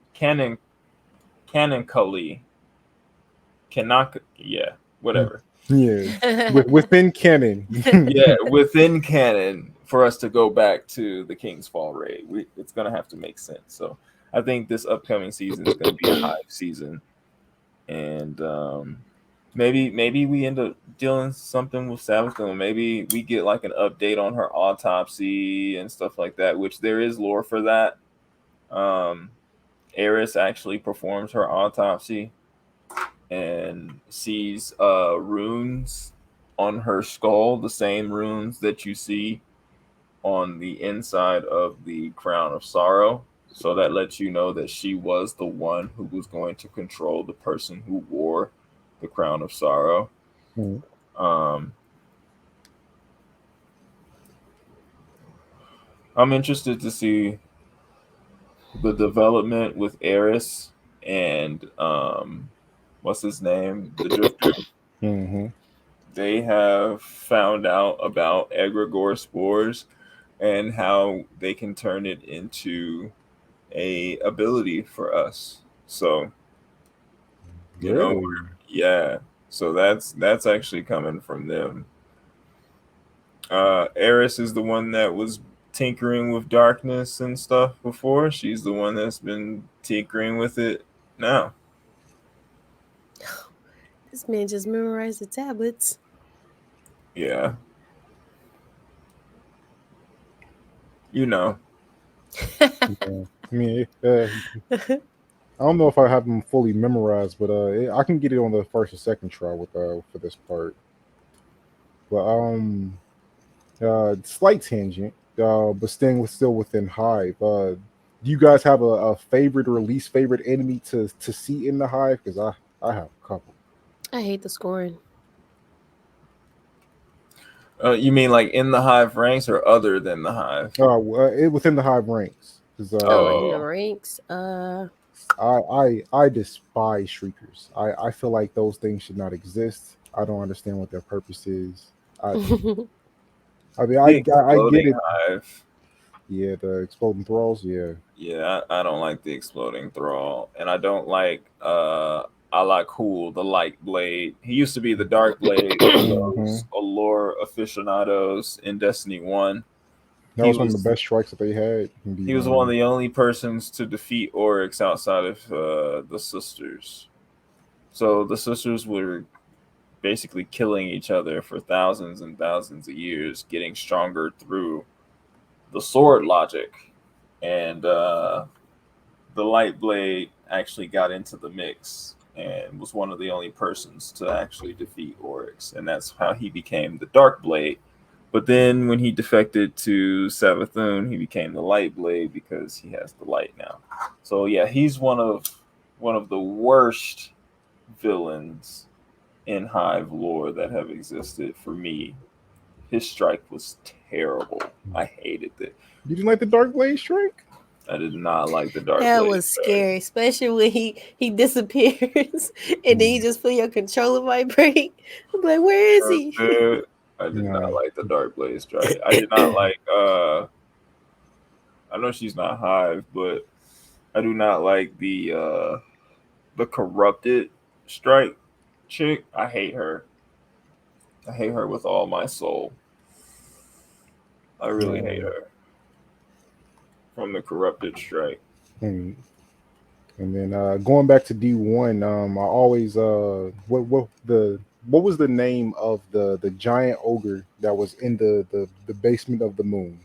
whatever. Yeah, within canon. Yeah, within canon for us to go back to the King's Fall raid. It's gonna have to make sense. So I think this upcoming season is gonna be a Hive season, and maybe we end up dealing something with Sabathun. Maybe we get like an update on her autopsy and stuff like that, which there is lore for that. Eris actually performs her autopsy and sees runes on her skull, the same runes that you see on the inside of the Crown of Sorrow. So that lets you know that she was the one who was going to control the person who wore the Crown of Sorrow. I'm interested to see the development with Eris and what's his name, the Drifter. They have found out about egregore spores and how they can turn it into a ability for us. So yeah. So that's actually coming from them. Eris is the one that was tinkering with darkness and stuff before. She's the one that's been tinkering with it now. This man just memorized the tablets. Yeah. You know. Yeah. I mean, I don't know if I have them fully memorized, but I can get it on the first or second try with for this part. But slight tangent. but staying still within Hive. Do you guys have a favorite or least favorite enemy to see in the Hive? Because I have a couple. I hate the scoring. You mean like in the hive ranks or other than the hive? Within the Hive ranks. Because Oh, in the Oh, ranks. I despise shriekers. I feel like those things should not exist. I don't understand what their purpose is. I I mean the I get exploding it. hive. Yeah, the exploding thralls. Yeah. Yeah, I don't like the exploding thrall, and I don't like I like cool the light blade. He used to be the dark blade for Hmm. those allure aficionados in Destiny 1. That He was one of the was best strikes that they had in he was one of D1. the only persons to defeat Oryx outside of the sisters. So the sisters were basically killing each other for thousands and thousands of years, getting stronger through the sword logic. And the light blade actually got into the mix and was one of the only persons to actually defeat Oryx. And that's how he became the dark blade. But then when he defected to Savathun, he became the light blade because he has the light now. So yeah, he's one of the worst villains in Hive lore that have existed for me. His strike was terrible. I hated it. You didn't like the Dark Blade strike? I did not like the Dark That Blade was strike. scary, especially when he disappears and then you just feel your controller vibrate. I'm like, where is he? Dude, I did not No. like the Dark Blade strike. I did not like I know she's not Hive, but I do not like the corrupted strike chick. I hate her. I hate her with all my soul. I really hate Um, her from the corrupted strike. and, and then going back to D1, I always what was the name of the giant ogre that was in the basement of the moon?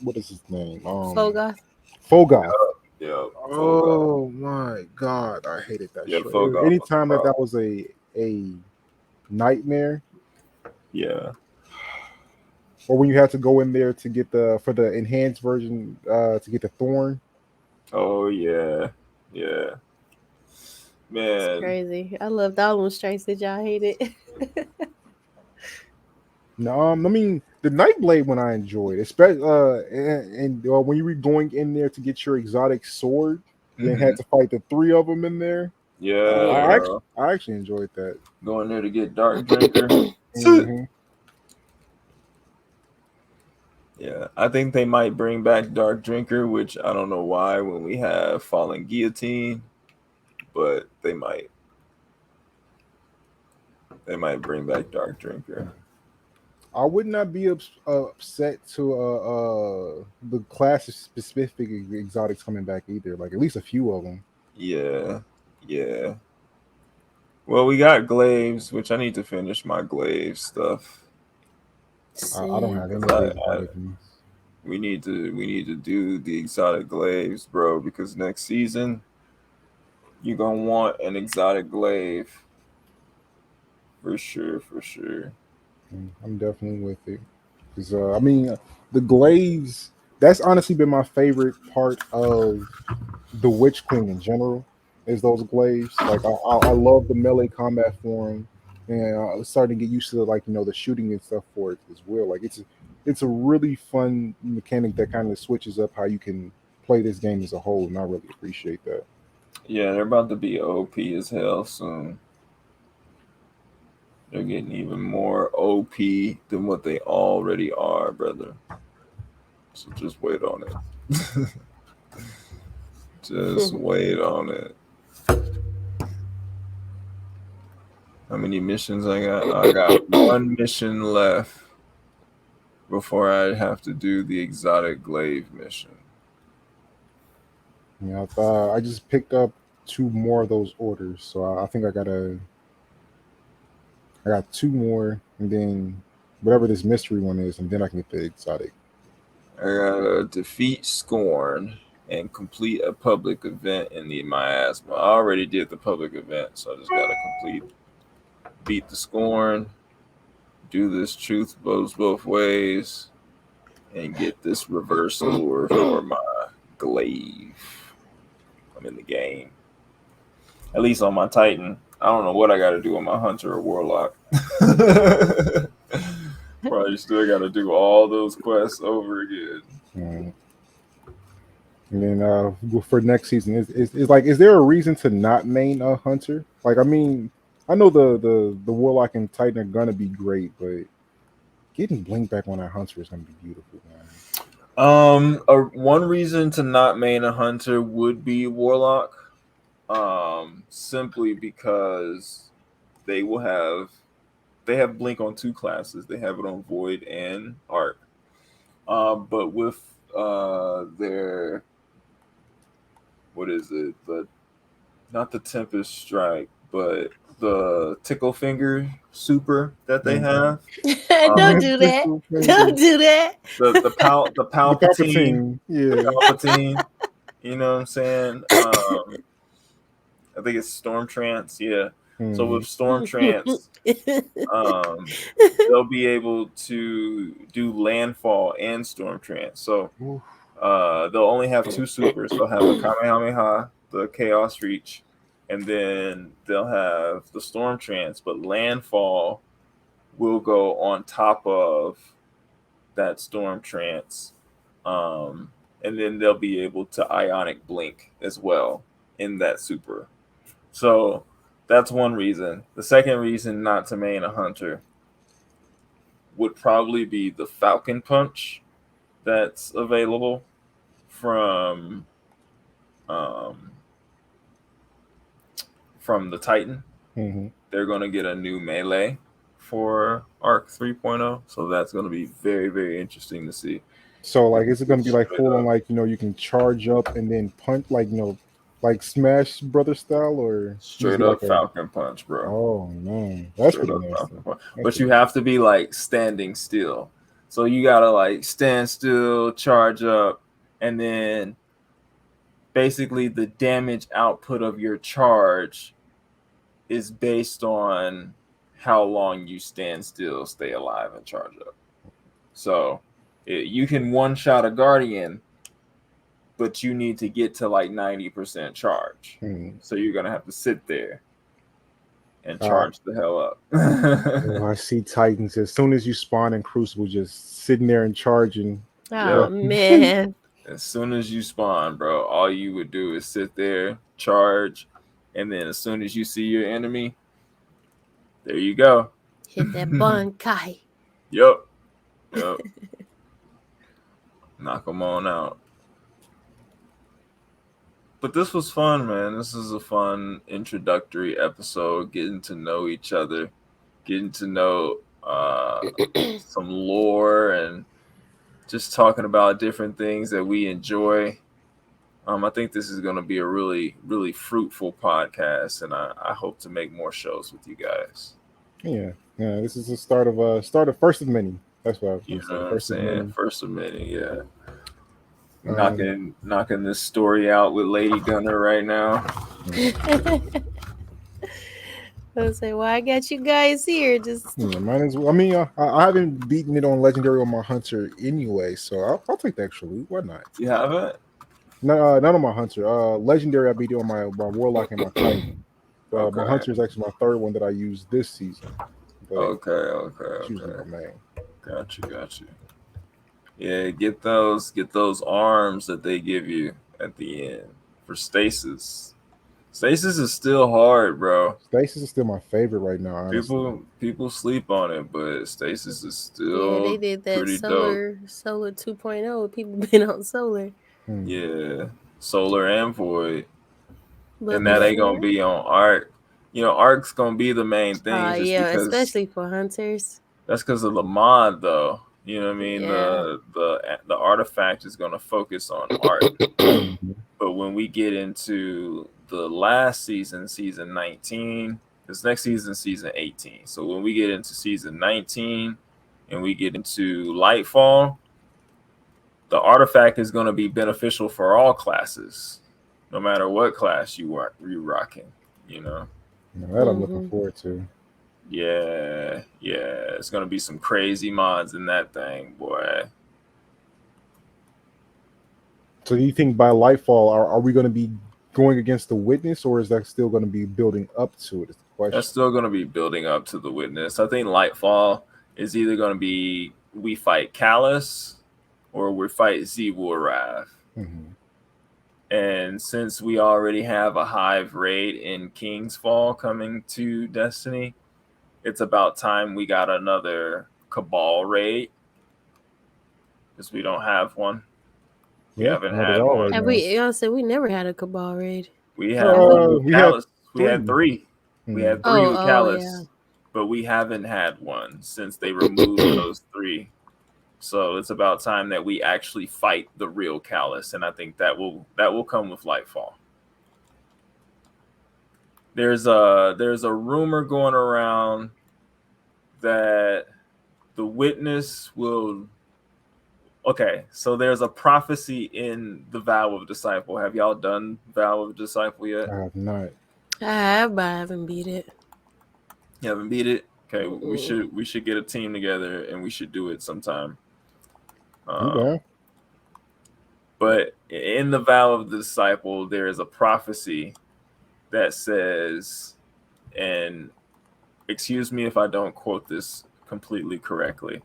What is his name? Fogoth. Fogoth. Yeah, Fogoth. Oh my god, I hated that Yeah, shit. Fogoth was a Anytime that problem. was a nightmare, Yeah. or when you had to go in there to get the for the enhanced version to get the thorn. Oh yeah. Yeah. It's Man. crazy. I loved all them strikes that y'all hated. No, I mean the Nightblade when I enjoyed, especially when you were going in there to get your exotic sword, then Hmm. had to fight the three of them in there. Yeah, Yeah. bro. I actually enjoyed that. Going there to get Dark Drinker. Hmm. Yeah, I think they might bring back Dark Drinker, which I don't know why when we have Fallen Guillotine, but they might. They might bring back Dark Drinker. I would not be upset to the class of specific exotics coming back either. Like at least a few of them. Yeah, yeah. Well, we got Glaives, which I need to finish my Glaive stuff. I don't Same. have any 'Cause of the exotic ones. we need to do the exotic Glaives, bro, because next season you're gonna want an exotic Glaive for sure, for sure. I'm definitely with it. Because I mean, the glaives. That's honestly been my favorite part of the Witch Queen in general. Is those glaives. Like I love the melee combat for them, and I was starting to get used to like the shooting and stuff for it as well. Like it's a really fun mechanic that kind of switches up how you can play this game as a whole, and I really appreciate that. Yeah, they're about to be OP as hell soon. They're getting even more OP than what they already are, brother. So just wait on it. Just wait on it. How many missions I got? I got one mission left before I have to do the exotic glaive mission. I just picked up two more of those orders, so I think I got two more, and then whatever this mystery one is, and then I can get the exotic. I gotta defeat Scorn and complete a public event in the miasma. I already did the public event, so I just gotta beat the Scorn, do this truth goes both ways, and get this reverse lure for my glaive. I'm in the game. At least on my Titan. I don't know what I got to do on my Hunter or Warlock. Probably still got to do all those quests over again. And then for next season, is there a reason to not main a hunter? Like, I mean, I know the warlock and titan are gonna be great, but getting blink back on that hunter is gonna be beautiful, man. One reason to not main a hunter would be warlock, simply because they have blink on 2 classes. They have it on void and arc. But with their, what is it? Not the Tempest Strike, but the Tickle Finger super that they have. Don't do that. Don't do that. The Palpatine. Yeah. The Palpatine. You know what I'm saying? I think it's Storm Trance. Yeah. So with Storm Trance, they'll be able to do Landfall and Storm Trance. So they'll only have 2 supers. They'll have the Kamehameha, the Chaos Reach, and then they'll have the Storm Trance. But Landfall will go on top of that Storm Trance. And then they'll be able to Ionic Blink as well in that super. So that's one reason. The second reason not to main a hunter would probably be the Falcon Punch that's available from the Titan. Mm-hmm. They're going to get a new melee for Arc 3.0, so that's going to be very, very interesting to see. So, like, is it going to be like full on, like, you can charge up and then punch, like, like Smash Brother style, or straight up Falcon Punch, bro? Oh man, that's pretty nasty. But you have to be like standing still, so you gotta like stand still, charge up, and then basically the damage output of your charge is based on how long you stand still, stay alive, and charge up. So you can one-shot a Guardian, but you need to get to like 90% charge. So you're going to have to sit there and charge the hell up. I see Titans as soon as you spawn in Crucible, just sitting there and charging. Oh, man. As soon as you spawn, bro, all you would do is sit there, charge, and then as soon as you see your enemy, there you go. Hit that Bankai. Yup. Knock them on out. But this was fun, man. This is a fun introductory episode, getting to know each other, getting to know some lore, and just talking about different things that we enjoy. I think this is going to be a really, really fruitful podcast, and I hope to make more shows with you guys. Yeah. This is the start of first of many. That's what I was going to say. You know what I'm saying? First of many, yeah. Knocking this story out with Lady Gunner right now. I'll say, well, I got you guys here. Just mine as well. I mean, I haven't beaten it on Legendary on my Hunter anyway, so I'll take the extra loot. Why not? You haven't? No, not on my Hunter. Legendary, I beat it on my Warlock and my Titan. My Hunter is actually my third one that I used this season. Okay. My main. Got you. Yeah, get those arms that they give you at the end for stasis. Stasis is still hard, bro. Stasis is still my favorite right now. Honestly. People sleep on it, but stasis is still they did that pretty solar 2.0. People been on solar. Yeah, solar and void, and that ain't gonna be on arc. Arc's gonna be the main thing. Especially for hunters. That's because of the mod, though. You know what I mean? Yeah. The artifact is going to focus on art. But when we get into the last season, season 19, this next season, season 18. So when we get into season 19 and we get into Lightfall, the artifact is going to be beneficial for all classes, no matter what class you're rocking, That I'm looking forward to. Yeah. It's gonna be some crazy mods in that thing, boy. So do you think by Lightfall are we going to be going against the Witness, or is that still going to be building up to it? Is the question. That's still going to be building up to the Witness. I think Lightfall is either going to be we fight Callus or we fight Zewurav. Mm-hmm. And since we already have a Hive raid in King's Fall coming to Destiny, it's about time we got another Cabal raid. Because we don't have one. We haven't not at had all one. right Have now. we? Y'all said we never had a Cabal raid. We had one with Callus. We had three. We had three with Callus. Yeah. But we haven't had one since they removed those three. So it's about time that we actually fight the real Callus, and I think that will come with Lightfall. There's a rumor going around that the Witness will. Okay, so there's a prophecy in the Vow of Disciple. Have y'all done Vow of Disciple yet? I have not. I have, but I haven't beat it. You haven't beat it? Okay, we should get a team together and we should do it sometime. But in the Vow of the Disciple, there is a prophecy that says, and excuse me if I don't quote this completely correctly,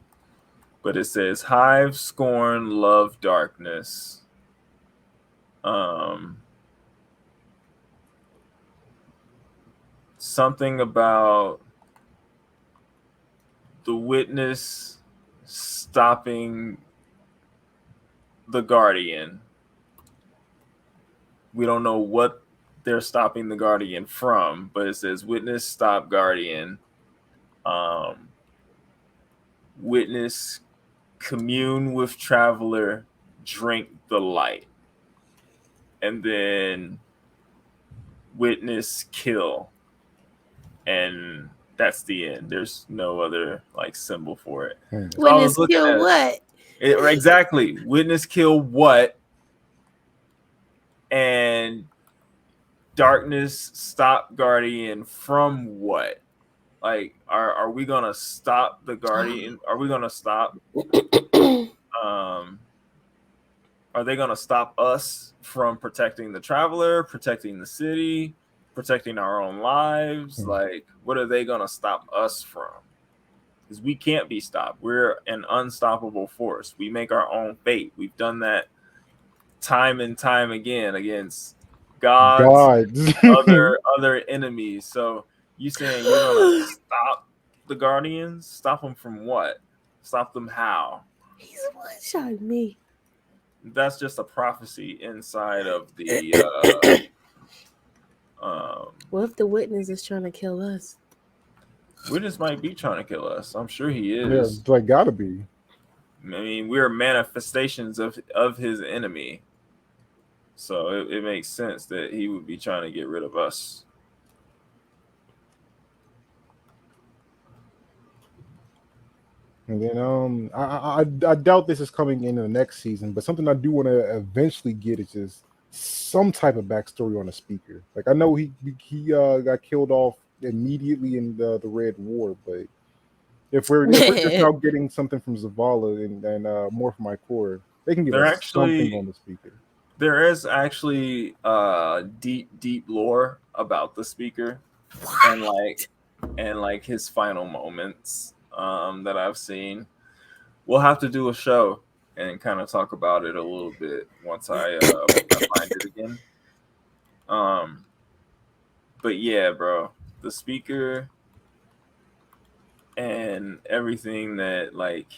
but it says, Hive scorn, love darkness. Something about the Witness stopping the Guardian. We don't know what they're stopping the Guardian from, but it says Witness stop Guardian. Witness commune with Traveler, drink the light. And then Witness kill. And that's the end. There's no other like symbol for it. So Witness kill what? Exactly. Witness kill what? And darkness stop Guardian from what? Like, are we gonna stop the Guardian? Are we gonna stop? Are they gonna stop us from protecting the Traveler, protecting the city, protecting our own lives? Like, what are they gonna stop us from? Because we can't be stopped. We're an unstoppable force. We make our own fate. We've done that time and time again against gods. other enemies. So you saying you're gonna stop the Guardians? Stop them from what? Stop them how? He's one-shotting me. That's just a prophecy inside of the what if the Witness is trying to kill us? Witness might be trying to kill us. I'm sure he is. Yeah, like gotta be. I mean, we're manifestations of his enemy. So it makes sense that he would be trying to get rid of us. And then I doubt this is coming in the next season, but something I do want to eventually get is just some type of backstory on the speaker. Like I know he got killed off immediately in the Red War, but if we're just now getting something from Zavala and more from Ikora, they can give us something on the speaker. There is actually deep lore about the speaker and his final moments that I've seen. We'll have to do a show and kind of talk about it a little bit once I find it again. But yeah, bro, the speaker and everything that like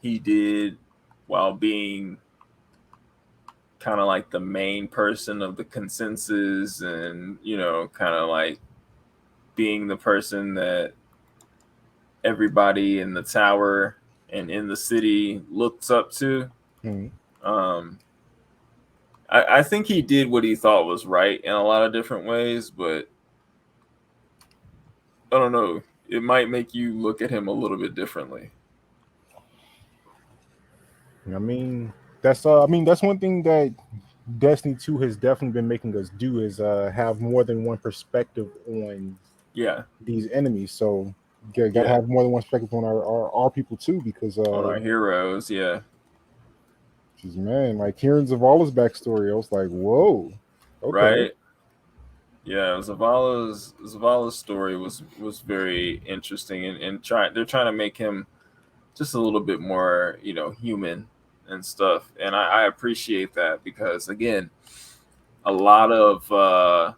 he did while being kind of like the main person of the consensus, and kind of like being the person that everybody in the tower and in the city looks up to. I think he did what he thought was right in a lot of different ways, but I don't know, it might make you look at him a little bit differently. I mean, that's one thing that Destiny 2 has definitely been making us do is have more than one perspective on these enemies. So gotta have more than one perspective on our people too, because on our heroes. Jeez, man, like hearing Zavala's backstory, I was like, whoa, okay. right? Yeah, Zavala's story was very interesting, and they're trying to make him just a little bit more, human and stuff. And I appreciate that because again, a lot of uh,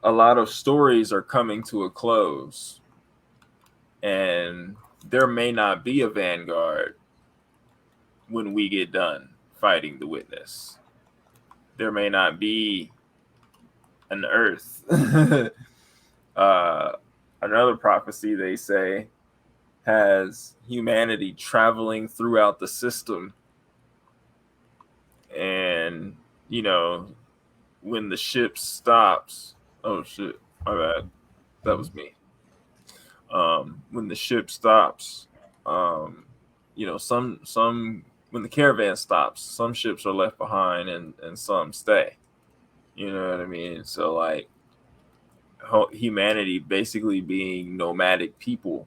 a lot of stories are coming to a close, and there may not be a Vanguard when we get done fighting the Witness. There may not be an Earth. uh, Another prophecy they say has humanity traveling throughout the system, and you know when the ship stops. Oh shit, my bad. That was me. When the ship stops, um, some when the caravan stops, some ships are left behind and some stay. You know what I mean? So like humanity basically being nomadic people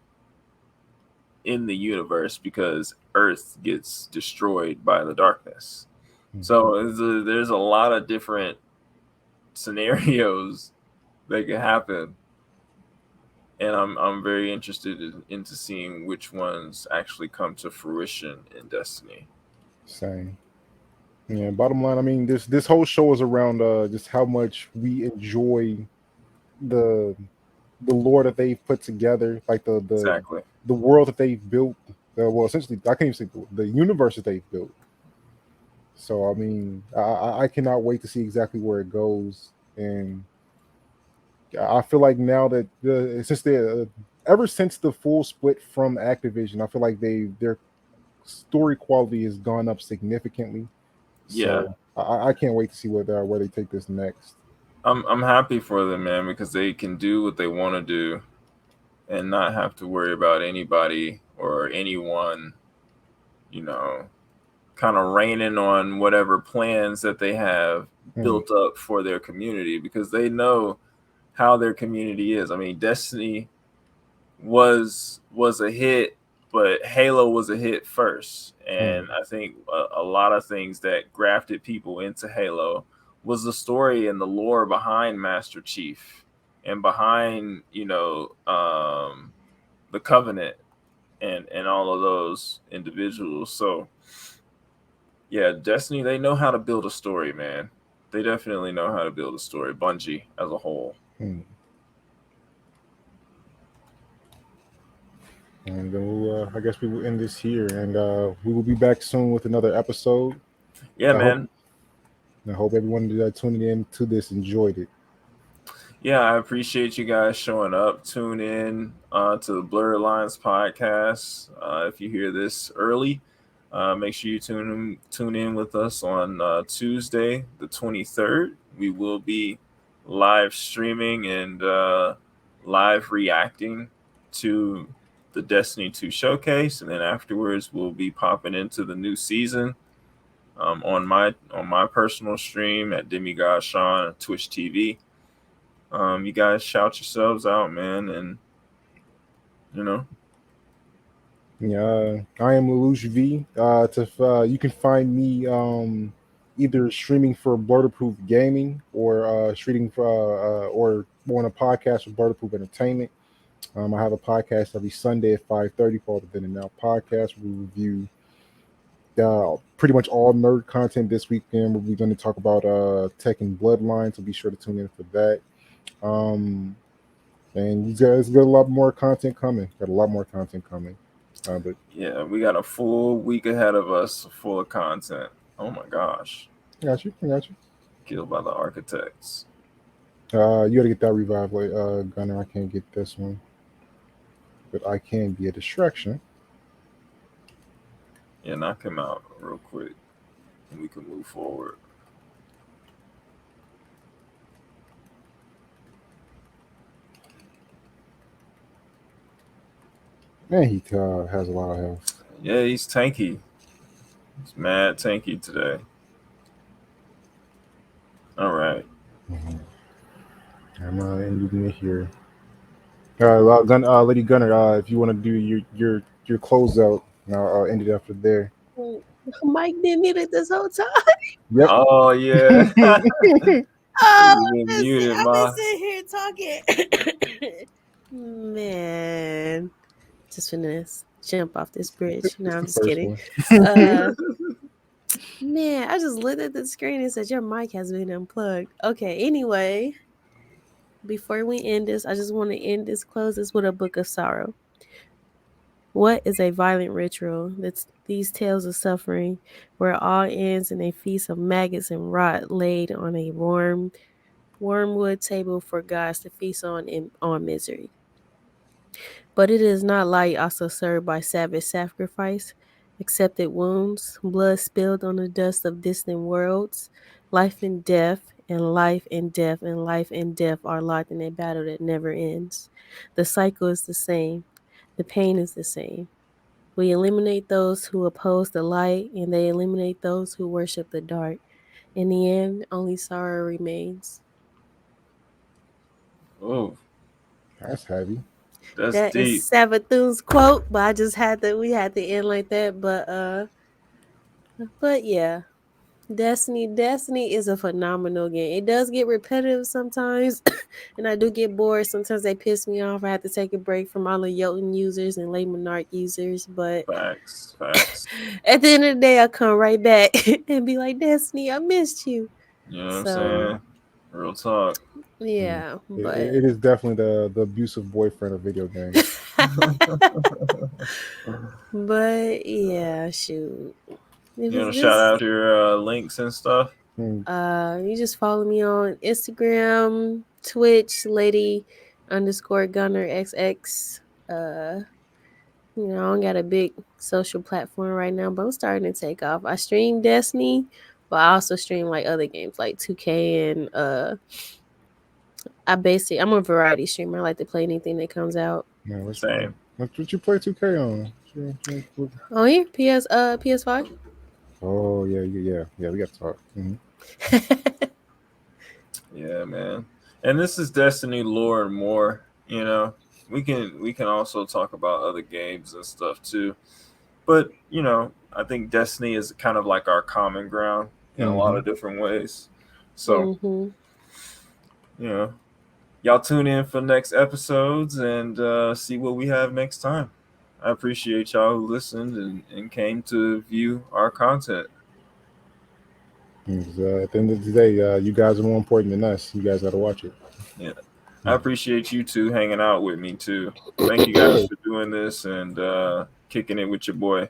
in the universe because Earth gets destroyed by the darkness. So there's a lot of different scenarios that can happen, and I'm very interested into seeing which ones actually come to fruition in Destiny. Same. Yeah. Bottom line, I mean, this whole show is around just how much we enjoy the the lore that they've put together, like Exactly. the world that they've built. Well, essentially, I can't even say the universe that they've built. So I mean, I cannot wait to see exactly where it goes, and I feel like now that since they ever since the full split from Activision, I feel like their story quality has gone up significantly. Yeah, So I can't wait to see where they take this next. I'm happy for them, man, because they can do what they want to do and not have to worry about anybody or anyone, you know, kind of raining on whatever plans that they have Mm, built up for their community because they know how their community is. I mean, Destiny was a hit, but Halo was a hit first, mm, and I think a lot of things that grafted people into Halo was the story and the lore behind Master Chief and behind the Covenant and all of those individuals. So yeah, Destiny, they know how to build a story, man. They definitely know how to build a story. Bungie as a whole. mm. And then I guess we will end this here, and we will be back soon with another episode. Yeah, I hope man. I hope everyone that tuning in to this enjoyed it. Yeah, I appreciate you guys showing up. Tune in to the Blerd Lines podcast. If you hear this early, make sure you tune in with us on Tuesday, the 23rd. We will be live streaming and live reacting to the Destiny 2 showcase, and then afterwards we'll be popping into the new season on my personal stream at DemiGodSean on Twitch TV. You guys shout yourselves out, man, and you know, Yeah, I am LeLeucheV. You can find me either streaming for Blurderproof Gaming or streaming for or on a podcast for Blurderproof Entertainment. I have a podcast every Sunday at 5:30 called the Then and Now Podcast. We review pretty much all nerd content this weekend. We're going to talk about tech and bloodline, so be sure to tune in for that. And you guys got a lot more content coming. Got a lot more content coming. But yeah, we got a full week ahead of us full of content. Oh my gosh. I got you. I got you. Killed by the architects. You got to get that revive, Gunner. I can't get this one, but I can be a distraction. Yeah, knock him out real quick and we can move forward. Man, he has a lot of health. Yeah, he's tanky. He's mad tanky today. All right. I'm ending it here. Lady Gunner, if you want to do your closeout, I'll end it after there. Well, Mike didn't need it this whole time. Yep. Oh yeah. Oh, You been muted, I've been ma. sitting here talking. Man, just finna jump off this bridge. No, It's I'm the just first kidding. one. Man, I just looked at the screen and said your mic has been unplugged. Okay, anyway, before we end this, I just want to close this with a book of sorrow. What is a violent ritual? That's these tales of suffering, where all ends in a feast of maggots and rot laid on a wormwood table for gods to feast on misery. But it is not light also served by savage sacrifice, accepted wounds, blood spilled on the dust of distant worlds, life and death, and life and death, and life and death are locked in a battle that never ends. The cycle is the same, the pain is the same. We eliminate those who oppose the light, and they eliminate those who worship the dark. In the end, only sorrow remains. Oh, That's heavy. that's That is deep. Savathoon's quote, but I just we had to end like that. But yeah, Destiny is a phenomenal game. It does get repetitive sometimes, and I do get bored. Sometimes they piss me off. I have to take a break from all the Jotun users and Lay Monarch users. But Facts. at the end of the day, I come right back and be like, Destiny, I missed you. You know what I'm So saying? Real talk. yeah, but It is definitely the abusive boyfriend of video games. but yeah, shoot. It You was want to shout this. out your links and stuff? You just follow me on Instagram, Twitch, lady_gunner XX. I don't got a big social platform right now, but I'm starting to take off. I stream Destiny, but I also stream like other games like 2K and I'm a variety streamer. I like to play anything that comes out. Man, Same. what you play 2K on? Oh here, PS5. Oh yeah. We got to talk. Yeah, man. And this is Destiny lore and more. You know, we can also talk about other games and stuff too. But I think Destiny is kind of like our common ground in a lot of different ways. So Mm-hmm. y'all tune in for next episodes and see what we have next time. I appreciate y'all who listened and came to view our content. At the end of the day, you guys are more important than us. You guys got to watch it. Yeah. I appreciate you two hanging out with me too. Thank you guys for doing this and kicking it with your boy.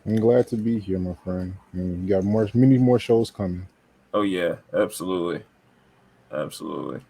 I'm glad to be here, my friend. And you got many more shows coming. Oh yeah, absolutely. Absolutely.